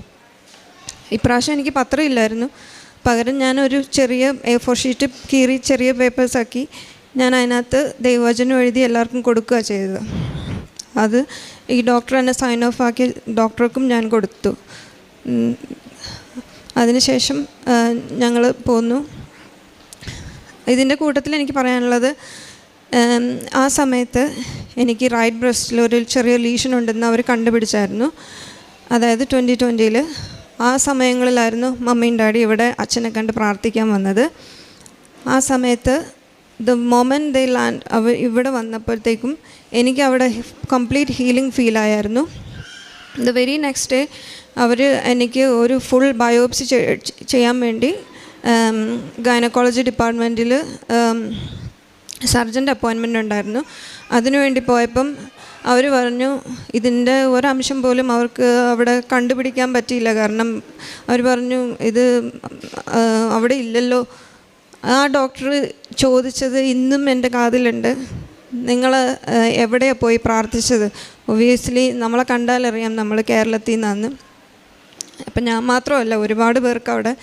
ഇപ്രാവശ്യം എനിക്ക് പത്രം ഇല്ലായിരുന്നു. പകരം ഞാനൊരു ചെറിയ A4 ഷീറ്റ് കീറി ചെറിയ പേപ്പേഴ്സാക്കി ഞാൻ അതിനകത്ത് ദൈവവചനം എഴുതി എല്ലാവർക്കും കൊടുക്കുക ചെയ്തത്. അത് ഈ ഡോക്ടർ എന്നെ സൈൻ ഓഫ് ആക്കി ഡോക്ടർക്കും ഞാൻ കൊടുത്തു. അതിനുശേഷം ഞങ്ങൾ പോന്നു. ഇതിൻ്റെ കൂട്ടത്തിൽ എനിക്ക് പറയാനുള്ളത്, ആ സമയത്ത് എനിക്ക് റൈറ്റ് ബ്രസ്റ്റിൽ ഒരു ചെറിയ ലീഷൻ ഉണ്ടെന്ന് അവർ കണ്ടുപിടിച്ചായിരുന്നു. അതായത് 2020 ആ സമയങ്ങളിലായിരുന്നു മമ്മിയും ഡാഡി ഇവിടെ അച്ഛനെ കണ്ട് പ്രാർത്ഥിക്കാൻ വന്നത്. ആ സമയത്ത് ദ മൊമെൻറ്റ് ദേ ലാൻഡ്, ഇവിടെ വന്നപ്പോഴത്തേക്കും എനിക്ക് അവിടെ കംപ്ലീറ്റ് ഹീലിംഗ് ഫീലായിരുന്നു. ദ വെരി നെക്സ്റ്റ് ഡേ അവർ എനിക്ക് ഒരു ഫുൾ ബയോപ്സി ചെയ്യാൻ വേണ്ടി ഗൈനക്കോളജി ഡിപ്പാർട്ട്മെൻറ്റിൽ സർജൻ്റെ അപ്പോയിൻമെൻ്റ് ഉണ്ടായിരുന്നു. അതിനുവേണ്ടി പോയപ്പം അവർ പറഞ്ഞു ഇതിൻ്റെ ഒരംശം പോലും അവർക്ക് അവിടെ കണ്ടുപിടിക്കാൻ പറ്റിയില്ല. കാരണം അവർ പറഞ്ഞു ഇത് അവിടെ ഇല്ലല്ലോ. ആ ഡോക്ടർ ചോദിച്ചത് ഇന്നും എൻ്റെ കാതിലുണ്ട്, നിങ്ങൾ എവിടെയാണ് പോയി പ്രാർത്ഥിച്ചത്? ഒബ്വിയസ്ലി നമ്മളെ കണ്ടാലറിയാം നമ്മൾ കേരളത്തിൽ നിന്നാണ്. അപ്പം ഞാൻ മാത്രമല്ല, ഒരുപാട് പേർക്ക് അവിടെ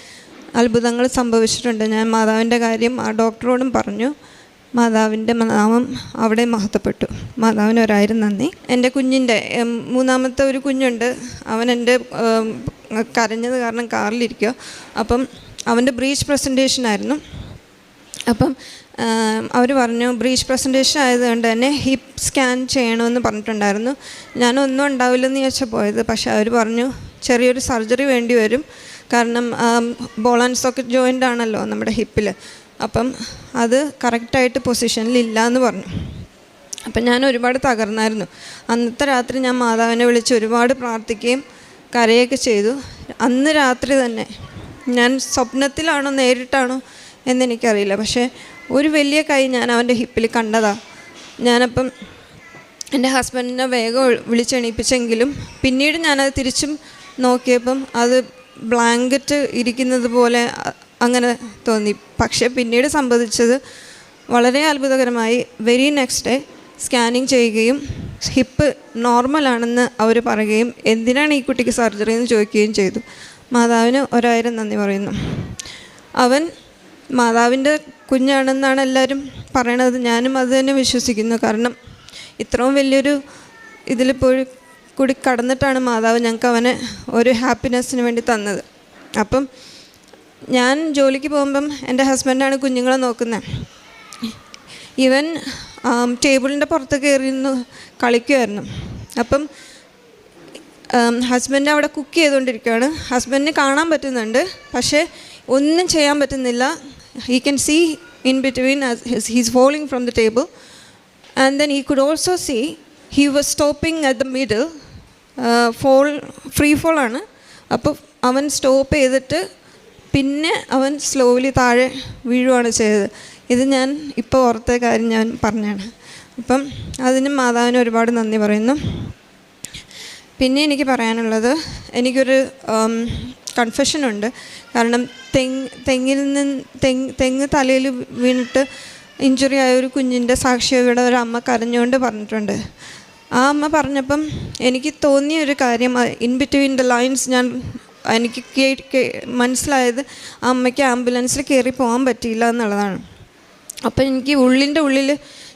അത്ഭുതങ്ങൾ സംഭവിച്ചിട്ടുണ്ട്. ഞാൻ മാതാവിൻ്റെ കാര്യം ആ ഡോക്ടറോടും പറഞ്ഞു. മാതാവിൻ്റെ നാമം അവിടെ മഹത്വപ്പെട്ടു. മാതാവിന് 1000 നന്ദി. എൻ്റെ കുഞ്ഞിൻ്റെ 3ാമത്തെ ഒരു കുഞ്ഞുണ്ട്. അവൻ എൻ്റെ കരഞ്ഞത് കാരണം കാറിലിരിക്കുക. അപ്പം അവൻ്റെ ബ്രീച്ച് പ്രസൻറ്റേഷനായിരുന്നു. അപ്പം അവർ പറഞ്ഞു ബ്രീച്ച് പ്രസൻറ്റേഷൻ ആയതുകൊണ്ട് തന്നെ ഹിപ്പ് സ്കാൻ ചെയ്യണമെന്ന് പറഞ്ഞിട്ടുണ്ടായിരുന്നു. ഞാനൊന്നും ഉണ്ടാവില്ലെന്ന് ചോദിച്ചാൽ പോയത്. പക്ഷേ അവർ പറഞ്ഞു ചെറിയൊരു സർജറി വേണ്ടി വരും, കാരണം ബോൾ ആൻഡ് സോക്കറ്റ് ജോയിൻ്റ് ആണല്ലോ നമ്മുടെ ഹിപ്പിൽ. അപ്പം അത് കറക്റ്റായിട്ട് പൊസിഷനിലില്ല എന്ന് പറഞ്ഞു. അപ്പം ഞാൻ ഒരുപാട് തകർന്നായിരുന്നു. അന്നത്തെ രാത്രി ഞാൻ മാതാവിനെ വിളിച്ച് ഒരുപാട് പ്രാർത്ഥിക്കുകയും കരയൊക്കെ ചെയ്തു. അന്ന് രാത്രി തന്നെ, ഞാൻ സ്വപ്നത്തിലാണോ നേരിട്ടാണോ എന്നെനിക്കറിയില്ല, പക്ഷേ ഒരു വലിയ കൈ ഞാൻ അവൻ്റെ ഹിപ്പിൽ കണ്ടതാണ്. ഞാനപ്പം എൻ്റെ ഹസ്ബൻഡിനെ വേഗം വിളിച്ചെണീപ്പിച്ചെങ്കിലും പിന്നീട് ഞാനത് തിരിച്ചും നോക്കിയപ്പം അത് ബ്ലാങ്കറ്റ് ഇരിക്കുന്നത് പോലെ അങ്ങനെ തോന്നി. പക്ഷേ പിന്നീട് സംഭവിച്ചത് വളരെ അത്ഭുതകരമായി. വെരി നെക്സ്റ്റ് ഡേ സ്കാനിങ് ചെയ്യുകയും ഹിപ്പ് നോർമലാണെന്ന് അവർ പറയുകയും എന്തിനാണ് ഈ കുട്ടിക്ക് സർജറി എന്ന് ചോദിക്കുകയും ചെയ്തു. മാതാവിന് 1000 നന്ദി പറയുന്നു. അവൻ മാതാവിൻ്റെ കുഞ്ഞാണെന്നാണ് എല്ലാവരും പറയണത്. ഞാനും അത് തന്നെ വിശ്വസിക്കുന്നു. കാരണം ഇത്രയും വലിയൊരു ഇതിൽ പോയി കൂടി കടന്നിട്ടാണ് മാതാവ് ഞങ്ങൾക്ക് അവനെ ഒരു ഹാപ്പിനെസ്സിന് വേണ്ടി തന്നത്. അപ്പം ഞാൻ ജോലിക്ക് പോകുമ്പം എൻ്റെ ഹസ്ബൻഡാണ് കുഞ്ഞുങ്ങളെ നോക്കുന്നത്. ഇവൻ ടേബിളിൻ്റെ പുറത്ത് കയറിയിരുന്നു കളിക്കുമായിരുന്നു. അപ്പം ഹസ്ബൻഡ് അവിടെ കുക്ക് ചെയ്തുകൊണ്ടിരിക്കുകയാണ്. ഹസ്ബൻഡിന് കാണാൻ പറ്റുന്നുണ്ട്, പക്ഷേ ഒന്നും ചെയ്യാൻ പറ്റുന്നില്ല. He can see in between his falling from the table and then he could also see he was stopping at the middle. Free ഫോളാണ്. അപ്പോൾ അവൻ സ്റ്റോപ്പ് ചെയ്തിട്ട് പിന്നെ അവൻ സ്ലോലി താഴെ വീഴുകയാണ് ചെയ്തത്. ഇത് ഞാൻ ഇപ്പോൾ ഓർത്ത കാര്യം ഞാൻ പറഞ്ഞാണ്. അപ്പം അതിന് മാതാവിന് ഒരുപാട് നന്ദി പറയുന്നു. പിന്നെ എനിക്ക് പറയാനുള്ളത്, എനിക്കൊരു കൺഫെഷനുണ്ട്. കാരണം തെങ്ങ് തലയിൽ വീണിട്ട് ഇഞ്ചുറി ആയ ഒരു കുഞ്ഞിൻ്റെ സാക്ഷിയുടെ ഒരു അമ്മ കരഞ്ഞുകൊണ്ട് പറഞ്ഞിട്ടുണ്ട്. ആ അമ്മ പറഞ്ഞപ്പം എനിക്ക് തോന്നിയ ഒരു കാര്യം, ഇൻ ബിറ്റ്വീൻ ദ ലൈൻസ് എനിക്ക് മനസ്സിലായത് ആ അമ്മയ്ക്ക് ആംബുലൻസിൽ കയറി പോകാൻ പറ്റിയില്ല എന്നുള്ളതാണ്. അപ്പം എനിക്ക് ഉള്ളിൽ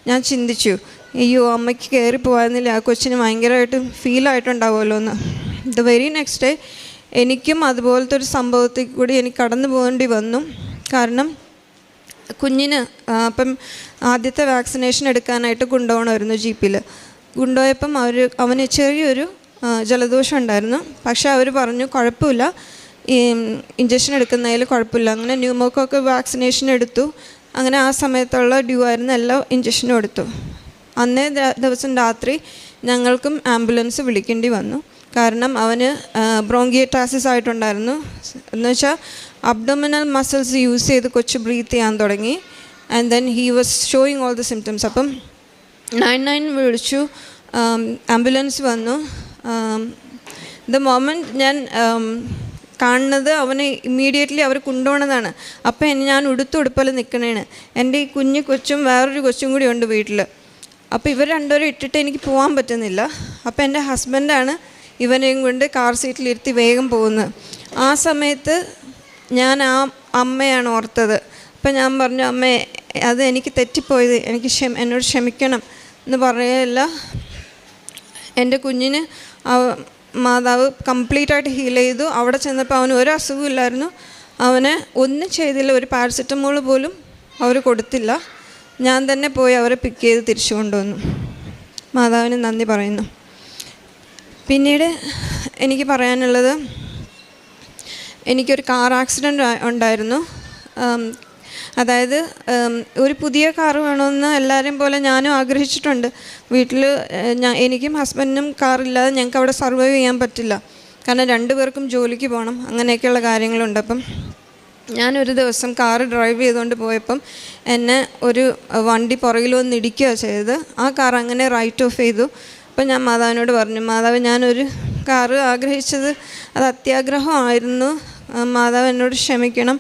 ഞാൻ ചിന്തിച്ചു, അയ്യോ അമ്മയ്ക്ക് കയറി പോകാമെന്നില്ല, ആ കൊച്ചിന് ഭയങ്കരമായിട്ട് ഫീലായിട്ടുണ്ടാവുമല്ലോ എന്ന്. ദ വെരി നെക്സ്റ്റ് ഡേ എനിക്കും അതുപോലത്തെ ഒരു സംഭവത്തിൽ കൂടി എനിക്ക് കടന്നു പോകേണ്ടി വന്നു. കാരണം കുഞ്ഞിന് അപ്പം ആദ്യത്തെ വാക്സിനേഷൻ എടുക്കാനായിട്ട് കൊണ്ടുപോകണമായിരുന്നു ജീപ്പിൽ. കൊണ്ടുപോയപ്പം അവന് ചെറിയൊരു ജലദോഷം ഉണ്ടായിരുന്നു. പക്ഷേ അവർ പറഞ്ഞു കുഴപ്പമില്ല, ഈ ഇഞ്ചക്ഷൻ എടുക്കുന്നതിൽ കുഴപ്പമില്ല. അങ്ങനെ ന്യൂമോക്കോക്ക് വാക്സിനേഷൻ എടുത്തു. അങ്ങനെ ആ സമയത്തുള്ള ഡ്യൂ ആയിരുന്ന എല്ലാ ഇഞ്ചക്ഷനും എടുത്തു. അന്നേ ദിവസം രാത്രി ഞങ്ങൾക്കും ആംബുലൻസ് വിളിക്കേണ്ടി വന്നു. കാരണം അവന് ബ്രോങ്കിയറ്റാസിസ് ആയിട്ടുണ്ടായിരുന്നു. എന്ന് വെച്ചാൽ അബ്ഡോമിനൽ മസിൽസ് യൂസ് ചെയ്ത് കൊച്ചു ബ്രീത്ത് ചെയ്യാൻ തുടങ്ങി. And then he was showing all the symptoms. അപ്പം 99 വിളിച്ചു, ആംബുലൻസ് വന്നു. ദ മൊമെൻറ്റ് ഞാൻ കാണുന്നത് അവനെ ഇമ്മീഡിയറ്റ്ലി അവർ കൊണ്ടുപോകണതാണ്. അപ്പം ഞാൻ ഉടുപ്പല് നിൽക്കണേണ്. എൻ്റെ ഈ കൊച്ചും വേറൊരു കൊച്ചും കൂടി ഉണ്ട് വീട്ടിൽ. അപ്പോൾ ഇവർ രണ്ടുപേരും ഇട്ടിട്ട് എനിക്ക് പോകാൻ പറ്റുന്നില്ല. അപ്പോൾ എൻ്റെ ഹസ്ബൻഡാണ് ഇവനെയും കൊണ്ട് കാർ സീറ്റിലിരുത്തി വേഗം പോകുന്നത്. ആ സമയത്ത് ഞാൻ ആ അമ്മയാണ് ഓർത്തത്. അപ്പം ഞാൻ പറഞ്ഞു, അമ്മേ അത് എനിക്ക് തെറ്റിപ്പോയത്, എന്നോട് ക്ഷമിക്കണം എന്ന് പറയല്ല. എൻ്റെ കുഞ്ഞിന് മാതാവ് കംപ്ലീറ്റായിട്ട് ഹീൽ ചെയ്തു. അവിടെ ചെന്നപ്പോൾ അവന് ഒരു അസുഖവും ഇല്ലായിരുന്നു. അവന് ഒന്നും ചെയ്തില്ല, ഒരു പാരസെറ്റമോൾ പോലും അവർ കൊടുത്തില്ല. ഞാൻ തന്നെ പോയി അവരെ പിക്ക് ചെയ്ത് തിരിച്ചു കൊണ്ടുവന്നു. മാതാവിന് നന്ദി പറയുന്നു. പിന്നീട് എനിക്ക് പറയാനുള്ളത്, എനിക്കൊരു കാർ ആക്സിഡൻറ്റ് ഉണ്ടായിരുന്നു. അതായത് ഒരു പുതിയ കാറ് വേണമെന്ന് എല്ലാവരെയും പോലെ ഞാനും ആഗ്രഹിച്ചിട്ടുണ്ട്. വീട്ടിൽ എനിക്കും ഹസ്ബൻഡിനും കാറില്ലാതെ ഞങ്ങൾക്ക് അവിടെ സർവൈവ് ചെയ്യാൻ പറ്റില്ല. കാരണം രണ്ടുപേർക്കും ജോലിക്ക് പോകണം, അങ്ങനെയൊക്കെയുള്ള കാര്യങ്ങളുണ്ട്. അപ്പം ഞാനൊരു ദിവസം കാറ് ഡ്രൈവ് ചെയ്തുകൊണ്ട് പോയപ്പം എന്നെ ഒരു വണ്ടി പുറകിൽ വന്ന് ഇടിക്കുകയാണ് ചെയ്തത്. ആ കാർ അങ്ങനെ റൈറ്റ് ഓഫ് ചെയ്തു. അപ്പം ഞാൻ മാതാവിനോട് പറഞ്ഞു, മാതാവ് ഞാനൊരു കാറ് ആഗ്രഹിച്ചത് അത് അത്യാഗ്രഹമായിരുന്നു, മാതാവ് എന്നോട് ക്ഷമിക്കണം,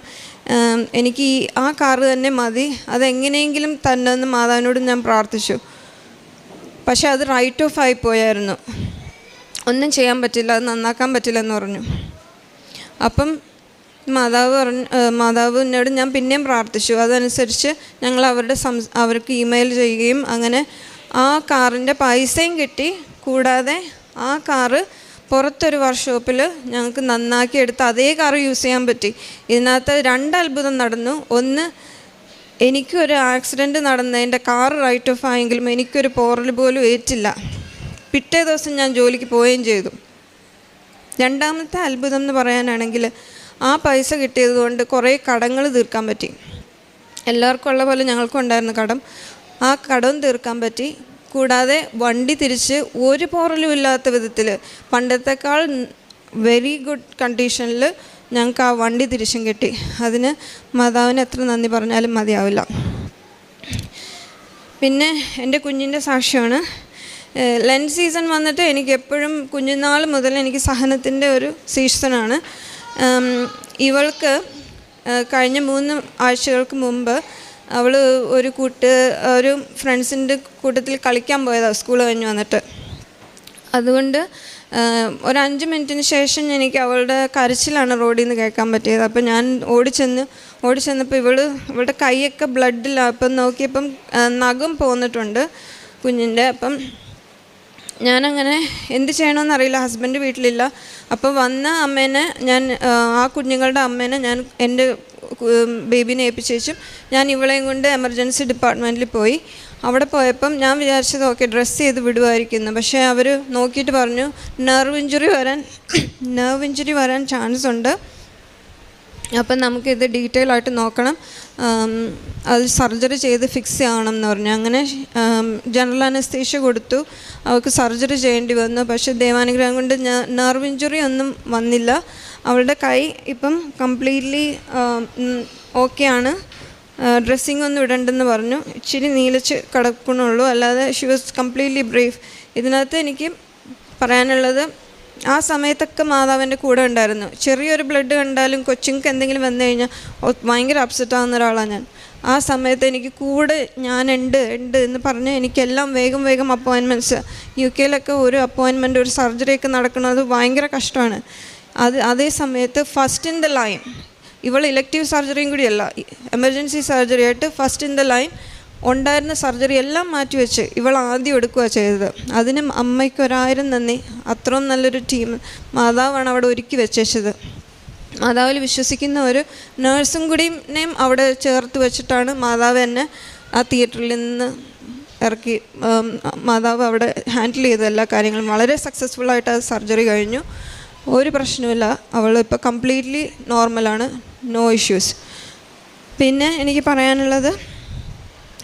എനിക്ക് ആ കാറ് തന്നെ മതി, അതെങ്ങനെയെങ്കിലും തന്നെന്ന് മാതാവിനോട് ഞാൻ പ്രാർത്ഥിച്ചു. പക്ഷെ അത് റൈറ്റ് ഓഫ് ആയി പോയായിരുന്നു, ഒന്നും ചെയ്യാൻ പറ്റില്ല, അത് നന്നാക്കാൻ പറ്റില്ലെന്ന് പറഞ്ഞു. അപ്പം മാതാവ് എന്നോട് ഞാൻ പിന്നെയും പ്രാർത്ഥിച്ചു. അതനുസരിച്ച് ഞങ്ങൾ അവർക്ക് ഇമെയിൽ ചെയ്യുകയും അങ്ങനെ ആ കാറിൻ്റെ പൈസയും കിട്ടി. കൂടാതെ ആ കാറ് പുറത്തൊരു വർക്ക്ഷോപ്പിൽ ഞങ്ങൾക്ക് നന്നാക്കി എടുത്ത് അതേ കാറ് യൂസ് ചെയ്യാൻ പറ്റി. ഇതിനകത്ത് 2 അത്ഭുതം നടന്നു. ഒന്ന്, എനിക്കൊരു ആക്സിഡൻറ്റ് നടന്നതിൻ്റെ കാറ് റൈറ്റ് ഓഫ് ആയെങ്കിലും എനിക്കൊരു പോറൽ പോലും ഏറ്റില്ല. പിറ്റേ ദിവസം ഞാൻ ജോലിക്ക് പോവുകയും ചെയ്തു. രണ്ടാമത്തെ അത്ഭുതം എന്ന് പറയാനാണെങ്കിൽ, ആ പൈസ കിട്ടിയത് കൊണ്ട് കുറേ കടങ്ങൾ തീർക്കാൻ പറ്റി. എല്ലാവർക്കും ഉള്ള പോലെ ഞങ്ങൾക്കും ഉണ്ടായിരുന്ന കടം, ആ കടം തീർക്കാൻ പറ്റി. കൂടാതെ വണ്ടി തിരിച്ച് ഒരു പോറലും ഇല്ലാത്ത വിധത്തിൽ പണ്ടത്തെക്കാൾ വെരി ഗുഡ് കണ്ടീഷനിൽ ഞങ്ങൾക്ക് ആ വണ്ടി തിരിച്ചും കിട്ടി. അതിന് മാതാവിന് എത്ര നന്ദി പറഞ്ഞാലും മതിയാവില്ല. പിന്നെ എൻ്റെ കുഞ്ഞിൻ്റെ സാക്ഷ്യമാണ്. ലെൻറ്റ് സീസൺ വന്നിട്ട് എനിക്ക് എപ്പോഴും കുഞ്ഞുനാൾ മുതൽ എനിക്ക് സഹനത്തിൻ്റെ ഒരു സീസണാണ്. ഇവൾക്ക് കഴിഞ്ഞ 3 ആഴ്ചകൾക്ക് മുമ്പ് അവൾ ഒരു ഫ്രണ്ട്സിൻ്റെ കൂട്ടത്തിൽ കളിക്കാൻ പോയതാണ് സ്കൂൾ കഴിഞ്ഞ് വന്നിട്ട്. അതുകൊണ്ട് ഒരു 5 മിനിറ്റിന് ശേഷം എനിക്ക് അവളുടെ കരച്ചിലാണ് റോഡിൽ നിന്ന് കേൾക്കാൻ പറ്റിയത്. അപ്പം ഞാൻ ഓടിച്ചെന്നപ്പോൾ ഇവളുടെ കൈയൊക്കെ ബ്ലഡില്ല. അപ്പം നോക്കിയപ്പം നഖം പോന്നിട്ടുണ്ട് കുഞ്ഞിൻ്റെ. അപ്പം ഞാനങ്ങനെ എന്ത് ചെയ്യണമെന്നറിയില്ല, ഹസ്ബൻഡ് വീട്ടിലില്ല. അപ്പോൾ വന്ന അമ്മേനെ ആ കുഞ്ഞുങ്ങളുടെ അമ്മേനെ ഞാൻ എൻ്റെ ബേബീനെ ഏൽപ്പിച്ചേച്ചും ഞാൻ ഇവളെയും കൊണ്ട് എമർജൻസി ഡിപ്പാർട്ട്മെൻറ്റിൽ പോയി. അവിടെ പോയപ്പം ഞാൻ വിചാരിച്ചത് ഓക്കെ ഡ്രസ്സ് ചെയ്ത് വിടുമായിരിക്കുന്നു. പക്ഷേ അവർ നോക്കിയിട്ട് പറഞ്ഞു നെർവ് ഇഞ്ചുറി വരാൻ ചാൻസ് ഉണ്ട്, അപ്പം നമുക്കിത് ഡീറ്റെയിൽ ആയിട്ട് നോക്കണം, അത് സർജറി ചെയ്ത് ഫിക്സ് ചെയ്യണം എന്ന് പറഞ്ഞു. അങ്ങനെ ജനറൽ അനസ്തീഷ്യ കൊടുത്തു. അവൾക്ക് സർജറി ചെയ്യേണ്ടി വന്നു. പക്ഷേ ദൈവാനുഗ്രഹം കൊണ്ട് നെർവ് ഇഞ്ചുറി ഒന്നും വന്നില്ല. അവളുടെ കൈ ഇപ്പം കംപ്ലീറ്റ്ലി ഓക്കെയാണ്. ഡ്രസ്സിങ് ഒന്നും ഇടണ്ടെന്ന് പറഞ്ഞു. ഇച്ചിരി നീലച്ച് കിടക്കണുള്ളൂ, അല്ലാതെ ഷി വാസ് കംപ്ലീറ്റ്ലി ബ്രേവ്. ഇതിനകത്ത് എനിക്ക് പറയാനുള്ളത്, ആ സമയത്തൊക്കെ മാതാവിൻ്റെ കൂടെ ഉണ്ടായിരുന്നു. ചെറിയൊരു ബ്ലഡ് കണ്ടാലും കൊച്ചുങ്ങൾക്ക് എന്തെങ്കിലും വന്നു കഴിഞ്ഞാൽ ഭയങ്കര അപ്സെറ്റ് ആവുന്ന ഒരാളാണ് ഞാൻ. ആ സമയത്ത് എനിക്ക് കൂടെ ഞാനുണ്ട് എന്ന് പറഞ്ഞ് എനിക്കെല്ലാം വേഗം അപ്പോയിൻമെൻറ്റ്സ്. UK ഒരു അപ്പോയിൻമെൻറ്റ്, ഒരു സർജറിയൊക്കെ നടക്കുന്നത് ഭയങ്കര കഷ്ടമാണ്. അതേ സമയത്ത് ഫസ്റ്റ് ഇൻ ദ ലൈൻ, ഇവൾ ഇലക്റ്റീവ് സർജറിയും കൂടിയല്ല, എമർജൻസി സർജറി ആയിട്ട് ഫസ്റ്റ് ഇൻ ദ ലൈൻ ഉണ്ടായിരുന്ന സർജറി എല്ലാം മാറ്റിവെച്ച് ഇവൾ ആദ്യം എടുക്കുക ചെയ്തത്. അതിനും അമ്മയ്ക്ക് 1000 നന്ദി. അത്രയും നല്ലൊരു ടീം മാതാവാണ് അവിടെ ഒരുക്കി വെച്ചത്. മാതാവിൽ വിശ്വസിക്കുന്ന ഒരു നേഴ്സും കൂടിയും അവിടെ ചേർത്ത് വെച്ചിട്ടാണ് മാതാവ് എന്നെ ആ തിയേറ്ററിൽ നിന്ന് ഇറക്കി. മാതാവ് അവിടെ ഹാൻഡിൽ ചെയ്ത എല്ലാ കാര്യങ്ങളും വളരെ സക്സസ്ഫുള്ളായിട്ട് ആ സർജറി കഴിഞ്ഞു. ഒരു പ്രശ്നമില്ല. അവൾ ഇപ്പോൾ കംപ്ലീറ്റ്ലി നോർമലാണ്, നോ ഇഷ്യൂസ്. പിന്നെ എനിക്ക് പറയാനുള്ളത്,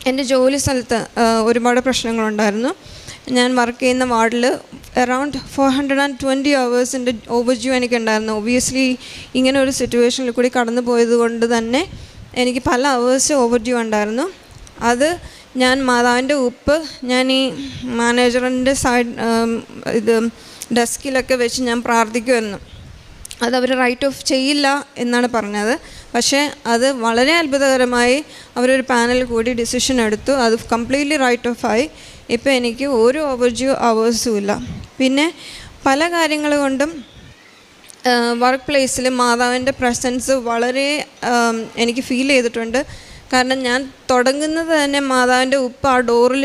എൻ്റെ ജോലി സ്ഥലത്ത് ഒരുപാട് പ്രശ്നങ്ങളുണ്ടായിരുന്നു. ഞാൻ വർക്ക് ചെയ്യുന്ന വാർഡിൽ അറൗണ്ട് 420 hours ഓവർഡ്യൂ എനിക്കുണ്ടായിരുന്നു. ഒബ്വിയസ്ലി ഇങ്ങനെ ഒരു സിറ്റുവേഷനിൽ കൂടി കടന്നു പോയത് കൊണ്ട് തന്നെ എനിക്ക് പല അവേഴ്സ് ഓവർഡ്യൂ ഉണ്ടായിരുന്നു. അത് ഞാൻ മാതാവിൻ്റെ ഉപ്പ് ഞാൻ ഈ മാനേജറിൻ്റെ സൈഡ് ഡെസ്കിലൊക്കെ വെച്ച് ഞാൻ പ്രാർത്ഥിക്കുമായിരുന്നു. അതവർ റൈറ്റ് ഓഫ് ചെയ്യില്ല എന്നാണ് പറഞ്ഞത്. പക്ഷേ അത് വളരെ അത്ഭുതകരമായി അവരൊരു പാനൽ കൂടി ഡിസിഷൻ എടുത്തു. അത് കംപ്ലീറ്റ്ലി റൈറ്റ് ഓഫ് ആയി. ഇപ്പോൾ എനിക്ക് ഒരു ഓവർഡ്യൂ അവേഴ്സും ഇല്ല. പിന്നെ പല കാര്യങ്ങൾ കൊണ്ടും വർക്ക് പ്ലേസിൽ മാതാവിൻ്റെ പ്രസൻസ് വളരെ എനിക്ക് ഫീൽ ചെയ്തിട്ടുണ്ട്. കാരണം ഞാൻ തുടങ്ങുന്നത് തന്നെ മാതാവിൻ്റെ ഉപ്പ് ആ ഡോറിൽ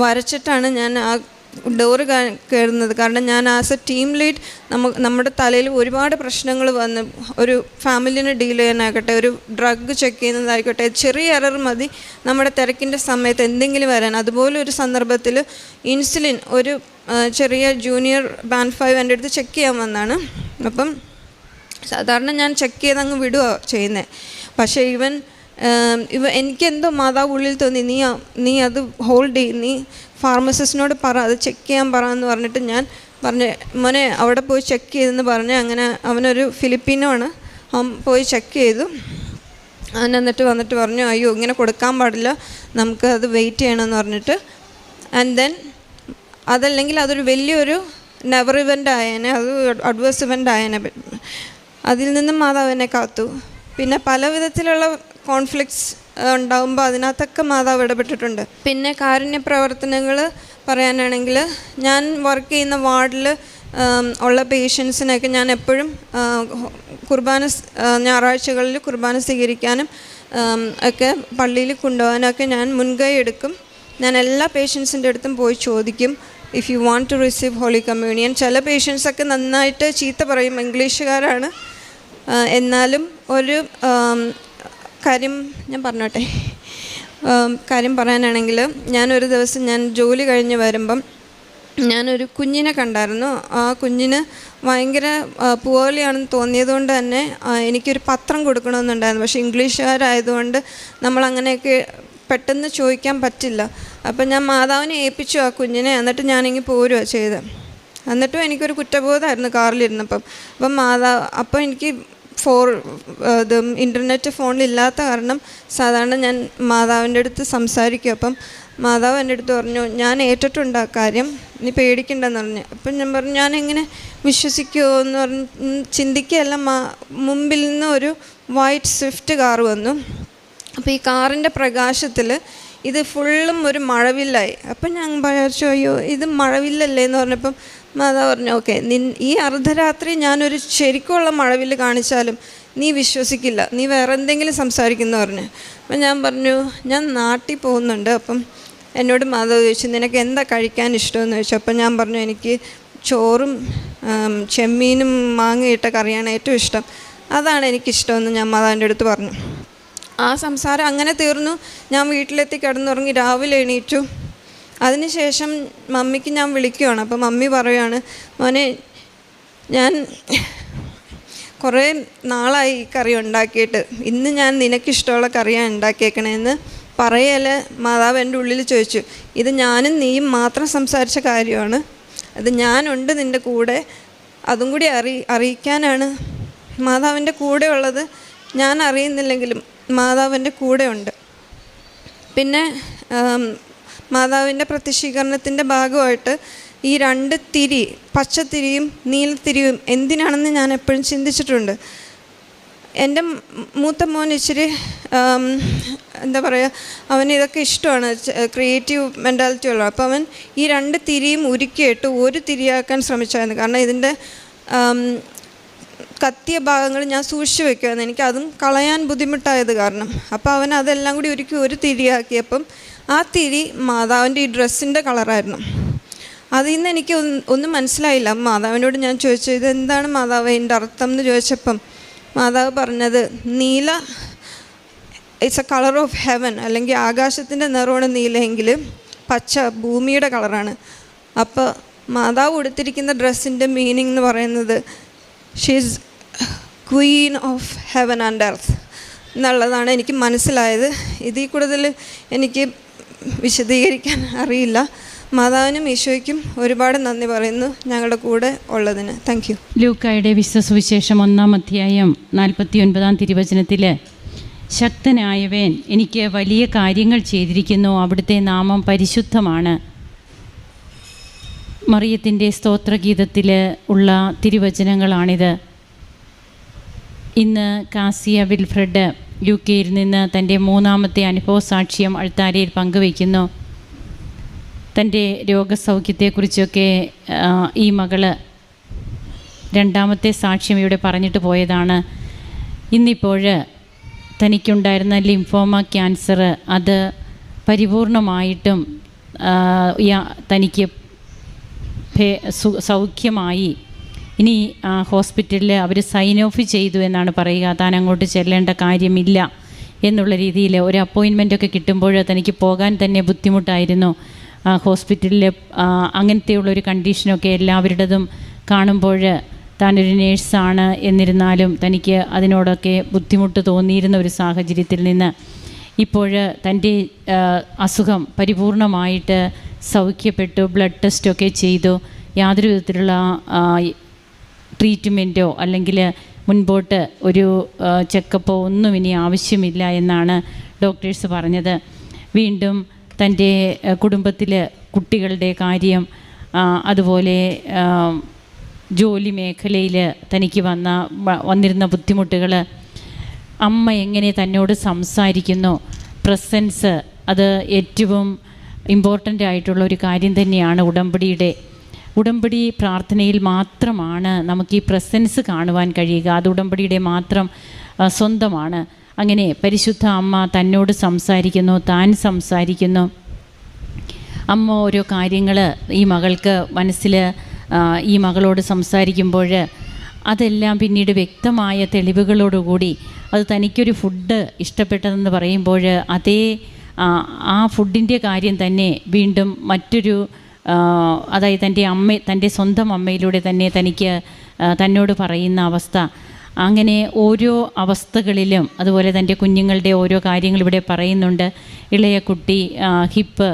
വരച്ചിട്ടാണ് ഞാൻ ആ ഡോറ് കയറുന്നത്. കാരണം ഞാൻ ആസ് എ ടീം ലീഡ് നമ്മുടെ തലയിൽ ഒരുപാട് പ്രശ്നങ്ങൾ വന്ന്, ഒരു ഫാമിലിനെ ഡീൽ ചെയ്യാനാകട്ടെ, ഒരു ഡ്രഗ് ചെക്ക് ചെയ്യുന്നതായിക്കോട്ടെ, ചെറിയ എറർ മതി നമ്മുടെ തിരക്കിൻ്റെ സമയത്ത് എന്തെങ്കിലും വരാൻ. അതുപോലെ ഒരു സന്ദർഭത്തിൽ ഇൻസുലിൻ ഒരു ചെറിയ ജൂനിയർ ബാൻഡ് 5 എൻ്റെ അടുത്ത് ചെക്ക് ചെയ്യാൻ വന്നാണ്. അപ്പം സാധാരണ ഞാൻ ചെക്ക് ചെയ്ത് അങ്ങ് വിടുക ചെയ്യുന്നത്. പക്ഷേ എനിക്കെന്തോ മാതാവ് ഉള്ളിൽ തോന്നി, നീ അത് ഹോൾഡ് ചെയ്യും, നീ ഫാർമസിസ്റ്റിനോട് പറ, അത് ചെക്ക് ചെയ്യാൻ പറ എന്ന് പറഞ്ഞിട്ട് ഞാൻ പറഞ്ഞു, മോനെ അവിടെ പോയി ചെക്ക് ചെയ്തെന്ന് പറഞ്ഞ് അങ്ങനെ അവനൊരു ഫിലിപ്പീനോ ആണ്, അവൻ പോയി ചെക്ക് ചെയ്തു. അവൻ വന്നിട്ട് പറഞ്ഞു, അയ്യോ ഇങ്ങനെ കൊടുക്കാൻ പാടില്ല, നമുക്ക് അത് വെയിറ്റ് ചെയ്യണമെന്ന് പറഞ്ഞിട്ട്. ആൻഡ് ദെൻ അതല്ലെങ്കിൽ അതൊരു വലിയൊരു നെവർ ഇവൻ്റ് ആയേനെ, അത് അഡ്വേഴ്സ് ഇവൻ്റ് ആയേനെ. അതിൽ നിന്നും മാതാവ് എന്നെ കാത്തു. പിന്നെ പല വിധത്തിലുള്ള കോൺഫ്ലിക്ട്സ് ഉണ്ടാകുമ്പോൾ അതിനകത്തൊക്കെ മാതാവ് ഇടപെട്ടിട്ടുണ്ട്. പിന്നെ കാരുണ്യ പ്രവർത്തനങ്ങൾ പറയാനാണെങ്കിൽ, ഞാൻ വർക്ക് ചെയ്യുന്ന വാർഡിൽ ഉള്ള പേഷ്യൻസിനൊക്കെ ഞാൻ എപ്പോഴും ഞായറാഴ്ചകളിൽ കുർബാന സ്വീകരിക്കാനും ഒക്കെ പള്ളിയിൽ കൊണ്ടുപോകാനൊക്കെ ഞാൻ മുൻകൈ എടുക്കും. ഞാൻ എല്ലാ പേഷ്യൻസിൻ്റെ അടുത്തും പോയി ചോദിക്കും, if you want to receive holy communion. ചില പേഷ്യൻസൊക്കെ നന്നായിട്ട് ചീത്ത പറയും, ഇംഗ്ലീഷുകാരാണ്. എന്നാലും ഒരു കാര്യം ഞാൻ പറഞ്ഞോട്ടെ. കാര്യം പറയാനാണെങ്കിൽ, ഞാനൊരു ദിവസം ഞാൻ ജോലി കഴിഞ്ഞ് വരുമ്പം ഞാനൊരു കുഞ്ഞിനെ കണ്ടായിരുന്നു. ആ കുഞ്ഞിന് ഭയങ്കര പോലെയാണെന്ന് തോന്നിയതുകൊണ്ട് തന്നെ എനിക്കൊരു പത്രം കൊടുക്കണമെന്നുണ്ടായിരുന്നു. പക്ഷേ ഇംഗ്ലീഷുകാരായതുകൊണ്ട് നമ്മളങ്ങനെയൊക്കെ പെട്ടെന്ന് ചോദിക്കാൻ പറ്റില്ല. അപ്പം ഞാൻ മാതാവിനെ ഏൽപ്പിച്ചു ആ കുഞ്ഞിനെ. എന്നിട്ട് ഞാനിങ്ങനെ പോരുക ചെയ്തത്. എന്നിട്ടും എനിക്കൊരു കുറ്റബോധമായിരുന്നു കാറിലിരുന്നപ്പം. അപ്പം എനിക്ക് ഇൻ്റർനെറ്റ് ഫോണിലില്ലാത്ത കാരണം സാധാരണ ഞാൻ മാതാവിൻ്റെ അടുത്ത് സംസാരിക്കും. അപ്പം മാതാവ് എൻ്റെ അടുത്ത് പറഞ്ഞു, ഞാൻ ഏറ്റിട്ടുണ്ട് ആ കാര്യം, നീ പേടിക്കണ്ടെന്ന് പറഞ്ഞു. അപ്പം ഞാൻ പറഞ്ഞു, ഞാനെങ്ങനെ വിശ്വസിക്കുമോ എന്ന് പറഞ്ഞ് ചിന്തിക്കുകയല്ല. മുമ്പിൽ നിന്ന് ഒരു വൈറ്റ് സ്വിഫ്റ്റ് കാർ വന്നു. അപ്പോൾ ഈ കാറിൻ്റെ പ്രകാശത്തിൽ ഇത് ഫുള്ളും ഒരു മഴവില്ലായി. അപ്പം ഞാൻ വിചാരിച്ചു, അയ്യോ ഇത് മഴവില്ലല്ലേ എന്ന് പറഞ്ഞപ്പം മാതാവ് പറഞ്ഞു, ഓക്കെ, ഈ അർദ്ധരാത്രി ഞാനൊരു ശരിക്കുള്ള മഴവില്ല് കാണിച്ചാലും നീ വിശ്വസിക്കില്ല, നീ വേറെ എന്തെങ്കിലും സംസാരിക്കുന്നു പറഞ്ഞു. അപ്പം ഞാൻ പറഞ്ഞു, ഞാൻ നാട്ടിൽ പോകുന്നുണ്ട്. അപ്പം എന്നോട് മാതാവ് ചോദിച്ചു, നിനക്ക് എന്താ കഴിക്കാൻ ഇഷ്ടമെന്ന് ചോദിച്ചു. അപ്പം ഞാൻ പറഞ്ഞു, എനിക്ക് ചോറും ചെമ്മീനും മാങ്ങയിട്ട കറിയാണ് ഏറ്റവും ഇഷ്ടം, അതാണ് എനിക്കിഷ്ടമെന്ന് ഞാൻ മാതാവിൻ്റെ അടുത്ത് പറഞ്ഞു. ആ സംസാരം അങ്ങനെ തീർന്നു. ഞാൻ വീട്ടിലെത്തി കിടന്നുറങ്ങി. രാവിലെ എണീറ്റു. അതിനുശേഷം മമ്മിക്ക് ഞാൻ വിളിക്കുകയാണ്. അപ്പം മമ്മി പറയുകയാണ്, മോനെ ഞാൻ കുറേ നാളായി ഈ കറി ഉണ്ടാക്കിയിട്ട്, ഇന്ന് ഞാൻ നിനക്കിഷ്ടമുള്ള കറിയാണ് ഉണ്ടാക്കിയേക്കണേന്ന് പറയല്. മാതാവ് എൻ്റെ ഉള്ളിൽ ചോദിച്ചു, ഇത് ഞാനും നീയും മാത്രം സംസാരിച്ച കാര്യമാണ്, അത് ഞാനുണ്ട് നിൻ്റെ കൂടെ, അതും കൂടി അറിയിക്കാനാണ് മാതാവിൻ്റെ കൂടെ ഉള്ളത്. ഞാൻ അറിയുന്നില്ലെങ്കിലും മാതാവിൻ്റെ കൂടെ ഉണ്ട്. പിന്നെ മാതാവിൻ്റെ പ്രത്യക്ഷീകരണത്തിൻ്റെ ഭാഗമായിട്ട് ഈ 2 തിരി, പച്ചത്തിരിയും നീലത്തിരിയും എന്തിനാണെന്ന് ഞാൻ എപ്പോഴും ചിന്തിച്ചിട്ടുണ്ട്. എൻ്റെ മൂത്ത മോൻ ഇച്ചിരി എന്താ പറയുക, അവന് ഇതൊക്കെ ഇഷ്ടമാണ്, ക്രിയേറ്റീവ് മെൻറ്റാലിറ്റി ഉള്ളത്. അപ്പോൾ അവൻ ഈ 2 തിരിയും ഉരുക്കിയിട്ട് ഒരു തിരിയാക്കാൻ ശ്രമിച്ചായിരുന്നു. കാരണം ഇതിൻ്റെ കത്തിയ ഭാഗങ്ങൾ ഞാൻ സൂക്ഷിച്ചു വെക്കുമായിരുന്നു, എനിക്കതും കളയാൻ ബുദ്ധിമുട്ടായത് കാരണം. അപ്പോൾ അവൻ അതെല്ലാം കൂടി ഉരുക്കി ഒരു തിരിയാക്കിയപ്പം ആ തിരി മാതാവിൻ്റെ ഈ ഡ്രസ്സിൻ്റെ കളറായിരുന്നു. അതിൽ നിന്ന് എനിക്ക് ഒന്നും മനസ്സിലായില്ല. മാതാവിനോട് ഞാൻ ചോദിച്ചു, ഇതെന്താണ് മാതാവ് ഇതിൻ്റെ അർത്ഥം എന്ന് ചോദിച്ചപ്പം മാതാവ് പറഞ്ഞത്, നീല it's A colour of heaven, അല്ലെങ്കിൽ ആകാശത്തിൻ്റെ നിറമാണ് നീലയെങ്കിൽ പച്ച ഭൂമിയുടെ കളറാണ്. അപ്പോൾ മാതാവ് ഉടുത്തിരിക്കുന്ന ഡ്രസ്സിൻ്റെ മീനിങ് എന്ന് പറയുന്നത് she is Queen of heaven and earth എന്നുള്ളതാണ് എനിക്ക് മനസ്സിലായത്. ഇതിൽ കൂടുതൽ എനിക്ക് വിശദീകരിക്കാൻ അറിയില്ല. മാതാവിനും ഈശോയ്ക്കും ഒരുപാട് നന്ദി പറയുന്നു ഞങ്ങളുടെ കൂടെ ഉള്ളതിന്. Thank you. ലൂക്കായുടെ വിശുദ്ധ സുവിശേഷം 1-ാം അധ്യായം 49-ാം തിരുവചനത്തിൽ, ശക്തനായവൻ എനിക്ക് വലിയ കാര്യങ്ങൾ ചെയ്തിരിക്കുന്നു, അവിടുത്തെ നാമം പരിശുദ്ധമാണ്. മറിയത്തിൻ്റെ സ്തോത്രഗീതത്തിൽ ഉള്ള തിരുവചനങ്ങളാണിത്. ഇന്ന് കാസിയ വിൽഫ്രഡ് UK നിന്ന് തൻ്റെ 3ാമത്തെ അനുഭവ സാക്ഷ്യം അൾത്താരയിൽ പങ്കുവയ്ക്കുന്നു. തൻ്റെ രോഗസൗഖ്യത്തെക്കുറിച്ചൊക്കെ ഈ മകള് 2ാമത്തെ സാക്ഷ്യം ഇവിടെ പറഞ്ഞിട്ട് പോയതാണ്. ഇന്നിപ്പോൾ തനിക്കുണ്ടായിരുന്ന ലിംഫോമ ക്യാൻസർ അത് പരിപൂർണമായിട്ടും തനിക്ക് സൗഖ്യമായി. ഇനി ഹോസ്പിറ്റലിൽ അവർ സൈൻ ഓഫ് ചെയ്തു എന്നാണ് പറയുക. താൻ അങ്ങോട്ട് ചെല്ലേണ്ട കാര്യമില്ല എന്നുള്ള രീതിയിൽ ഒരു അപ്പോയിൻമെൻറ്റൊക്കെ കിട്ടുമ്പോൾ തനിക്ക് പോകാൻ തന്നെ ബുദ്ധിമുട്ടായിരുന്നു. ഹോസ്പിറ്റലിൽ അങ്ങനത്തെയുള്ളൊരു കണ്ടീഷനൊക്കെ എല്ലാവരുടേതും കാണുമ്പോൾ താനൊരു നേഴ്സാണ് എന്നിരുന്നാലും തനിക്ക് അതിനോടൊക്കെ ബുദ്ധിമുട്ട് തോന്നിയിരുന്ന ഒരു സാഹചര്യത്തിൽ നിന്ന് ഇപ്പോൾ തൻ്റെ അസുഖം പരിപൂർണമായിട്ട് സൗഖ്യപ്പെട്ടു. ബ്ലഡ് ടെസ്റ്റൊക്കെ ചെയ്തു. യാതൊരു വിധത്തിലുള്ള ട്രീറ്റ്മെൻറ്റോ അല്ലെങ്കിൽ മുൻപോട്ട് ഒരു ചെക്കപ്പോ ഒന്നും ഇനി ആവശ്യമില്ല എന്നാണ് ഡോക്ടേഴ്സ് പറഞ്ഞത്. വീണ്ടും തൻ്റെ കുടുംബത്തിൽ കുട്ടികളുടെ കാര്യം, അതുപോലെ ജോലി മേഖലയിൽ തനിക്ക് വന്നിരുന്ന ബുദ്ധിമുട്ടുകൾ, അമ്മ എങ്ങനെ തന്നോട് സംസാരിക്കുന്നു, പ്രസൻസ്, അത് ഏറ്റവും ഇമ്പോർട്ടൻ്റ് ആയിട്ടുള്ള ഒരു കാര്യം തന്നെയാണ്. ഉടമ്പടി പ്രാർത്ഥനയിൽ മാത്രമാണ് നമുക്ക് ഈ പ്രസൻസ് കാണുവാൻ കഴിയുക. അത് ഉടമ്പടിയുടെ മാത്രം സ്വന്തമാണ്. അങ്ങനെ പരിശുദ്ധ അമ്മ തന്നോട് സംസാരിക്കുന്നു, താൻ സംസാരിക്കുന്നു. അമ്മ ഓരോ കാര്യങ്ങൾ ഈ മകൾക്ക് മനസ്സിൽ ഈ മകളോട് സംസാരിക്കുമ്പോൾ അതെല്ലാം പിന്നീട് വ്യക്തമായ തെളിവുകളോടുകൂടി അത് തനിക്കൊരു ഫുഡ് ഇഷ്ടപ്പെട്ടതെന്ന് പറയുമ്പോൾ ആ ഫുഡിൻ്റെ കാര്യം തന്നെ വീണ്ടും മറ്റൊരു അതായത് തൻ്റെ സ്വന്തം അമ്മയിലൂടെ തന്നെ തന്നോട് പറയുന്ന അവസ്ഥ. അങ്ങനെ ഓരോ അവസ്ഥകളിലും അതുപോലെ തൻ്റെ കുഞ്ഞുങ്ങളുടെ ഓരോ കാര്യങ്ങൾ ഇവിടെ പറയുന്നുണ്ട്. ഇളയ കുട്ടി ഹിപ്പ്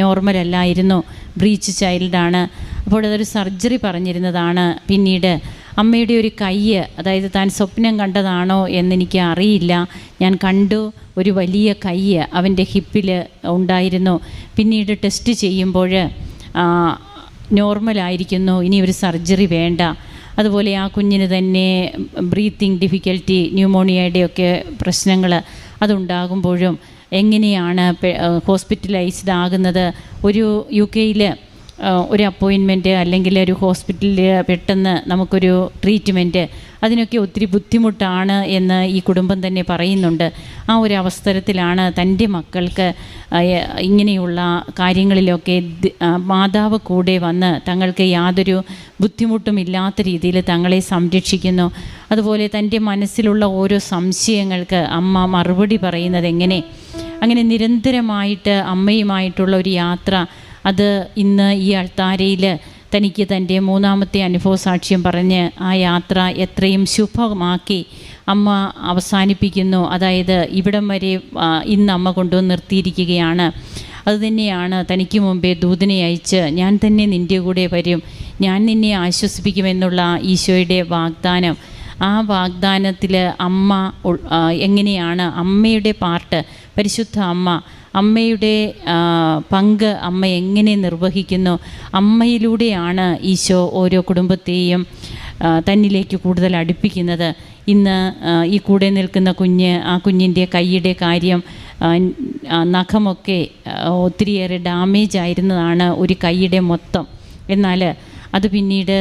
നോർമലല്ലായിരുന്നു, ബ്രീച്ച് ചൈൽഡാണ്. അപ്പോൾ അതൊരു സർജറി പറഞ്ഞിരുന്നതാണ്. പിന്നീട് അമ്മയുടെ ഒരു കൈ, അതായത് താൻ സ്വപ്നം കണ്ടതാണോ എന്നെനിക്ക് അറിയില്ല, ഞാൻ കണ്ടു, ഒരു വലിയ കൈ അവൻ്റെ ഹിപ്പിൽ ഉണ്ടായിരുന്നു. പിന്നീട് ടെസ്റ്റ് ചെയ്യുമ്പോൾ നോർമലായിരിക്കുന്നു, ഇനി ഒരു സർജറി വേണ്ട. അതുപോലെ ആ കുഞ്ഞിന് തന്നെ ബ്രീത്തിങ് ഡിഫിക്കൽറ്റി, ന്യൂമോണിയയുടെയൊക്കെ പ്രശ്നങ്ങൾ അതുണ്ടാകുമ്പോഴും എങ്ങനെയാണ് ഹോസ്പിറ്റലൈസ്ഡ് ആകുന്നത്. ഒരു UK ഒരു അപ്പോയിൻമെൻറ്റ് അല്ലെങ്കിൽ ഒരു ഹോസ്പിറ്റലിൽ പെട്ടെന്ന് നമുക്കൊരു ട്രീറ്റ്മെൻറ്റ്, അതിനൊക്കെ ഒത്തിരി ബുദ്ധിമുട്ടാണ് എന്ന് ഈ കുടുംബം തന്നെ പറയുന്നുണ്ട്. ആ ഒരു അവസരത്തിലാണ് തൻ്റെ മക്കൾക്ക് ഇങ്ങനെയുള്ള കാര്യങ്ങളിലൊക്കെ മാതാവ് കൂടെ വന്ന് തങ്ങൾക്ക് യാതൊരു ബുദ്ധിമുട്ടുമില്ലാത്ത രീതിയിൽ തങ്ങളെ സംരക്ഷിക്കുന്നു. അതുപോലെ തൻ്റെ മനസ്സിലുള്ള ഓരോ സംശയങ്ങൾക്ക് അമ്മ മറുപടി പറയുന്നത് എങ്ങനെ. അങ്ങനെ നിരന്തരമായിട്ട് അമ്മയുമായിട്ടുള്ള ഒരു യാത്ര, അത് ഇന്ന് ഈ അൾത്താരയിൽ തനിക്ക് തൻ്റെ 3ാമത്തെ അനുഭവ സാക്ഷ്യം പറഞ്ഞ് ആ യാത്ര എത്രയും ശുഭമാക്കി അമ്മ അവസാനിപ്പിക്കുന്നു. അതായത് ഇവിടം വരെ ഇന്ന് അമ്മ കൊണ്ടുവന്ന് നിർത്തിയിരിക്കുകയാണ്. അതുതന്നെയാണ് തനിക്ക് മുമ്പേ ദൂതനെ അയച്ച് ഞാൻ തന്നെ നിൻ്റെ കൂടെ വരും, ഞാൻ നിന്നെ ആശ്വസിപ്പിക്കുമെന്നുള്ള ഈശോയുടെ വാഗ്ദാനം. ആ വാഗ്ദാനത്തിൽ അമ്മ എങ്ങനെയാണ് അമ്മയുടെ പാർട്ട്, പരിശുദ്ധ അമ്മ അമ്മയുടെ പങ്ക് അമ്മ എങ്ങനെ നിർവഹിക്കുന്നു, അമ്മയിലൂടെയാണ് ഈശോ ഓരോ കുടുംബത്തെയും തന്നിലേക്ക് കൂടുതൽ അടുപ്പിക്കുന്നത്. ഇന്ന് ഈ കൂടെ നിൽക്കുന്ന കുഞ്ഞ്, ആ കുഞ്ഞിൻ്റെ കൈയുടെ കാര്യം, നഖമൊക്കെ ഒത്തിരിയേറെ ഡാമേജ് ആയിരുന്നതാണ് ഒരു കൈയുടെ മൊത്തം. എന്നാൽ അത് പിന്നീട്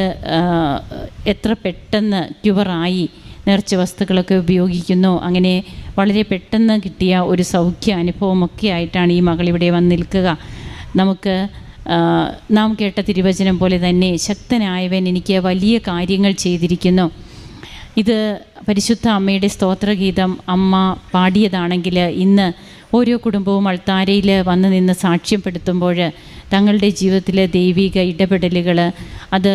എത്ര പെട്ടെന്ന് ക്യുവറായി, നേർച്ച വസ്തുക്കളൊക്കെ ഉപയോഗിക്കുന്നു. അങ്ങനെ വളരെ പെട്ടെന്ന് കിട്ടിയ ഒരു സൗഖ്യ അനുഭവമൊക്കെ ആയിട്ടാണ് ഈ മകളിവിടെ വന്ന് നിൽക്കുക. നമുക്ക് നാം കേട്ട തിരുവചനം പോലെ തന്നെ ശക്തനായവൻ എനിക്ക് വലിയ കാര്യങ്ങൾ ചെയ്തിരിക്കുന്നു. ഇത് പരിശുദ്ധ അമ്മയുടെ സ്തോത്രഗീതം അമ്മ പാടിയതാണെങ്കിൽ ഇന്ന് ഓരോ കുടുംബവും അൾത്താരയിൽ വന്ന് നിന്ന് സാക്ഷ്യപ്പെടുത്തുമ്പോൾ തങ്ങളുടെ ജീവിതത്തിലെ ദൈവിക ഇടപെടലുകൾ അത്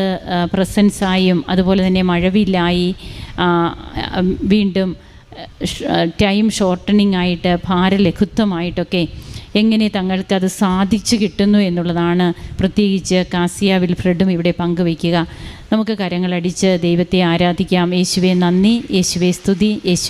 പ്രസൻസായും അതുപോലെ തന്നെ മഴവില്ലായി വീണ്ടും ടൈം ഷോർട്ടനിങ് ആയിട്ട് ഭാരലഘുത്വമായിട്ടൊക്കെ എങ്ങനെ തങ്ങൾക്കത് സാധിച്ചു കിട്ടുന്നു എന്നുള്ളതാണ് പ്രത്യേകിച്ച് കാസിയ വിൽഫ്രഡും ഇവിടെ പങ്കുവയ്ക്കുക. നമുക്ക് കരങ്ങളടിച്ച് ദൈവത്തെ ആരാധിക്കാം. യേശുവേ നന്ദി, യേശുവേ സ്തുതി, യേശു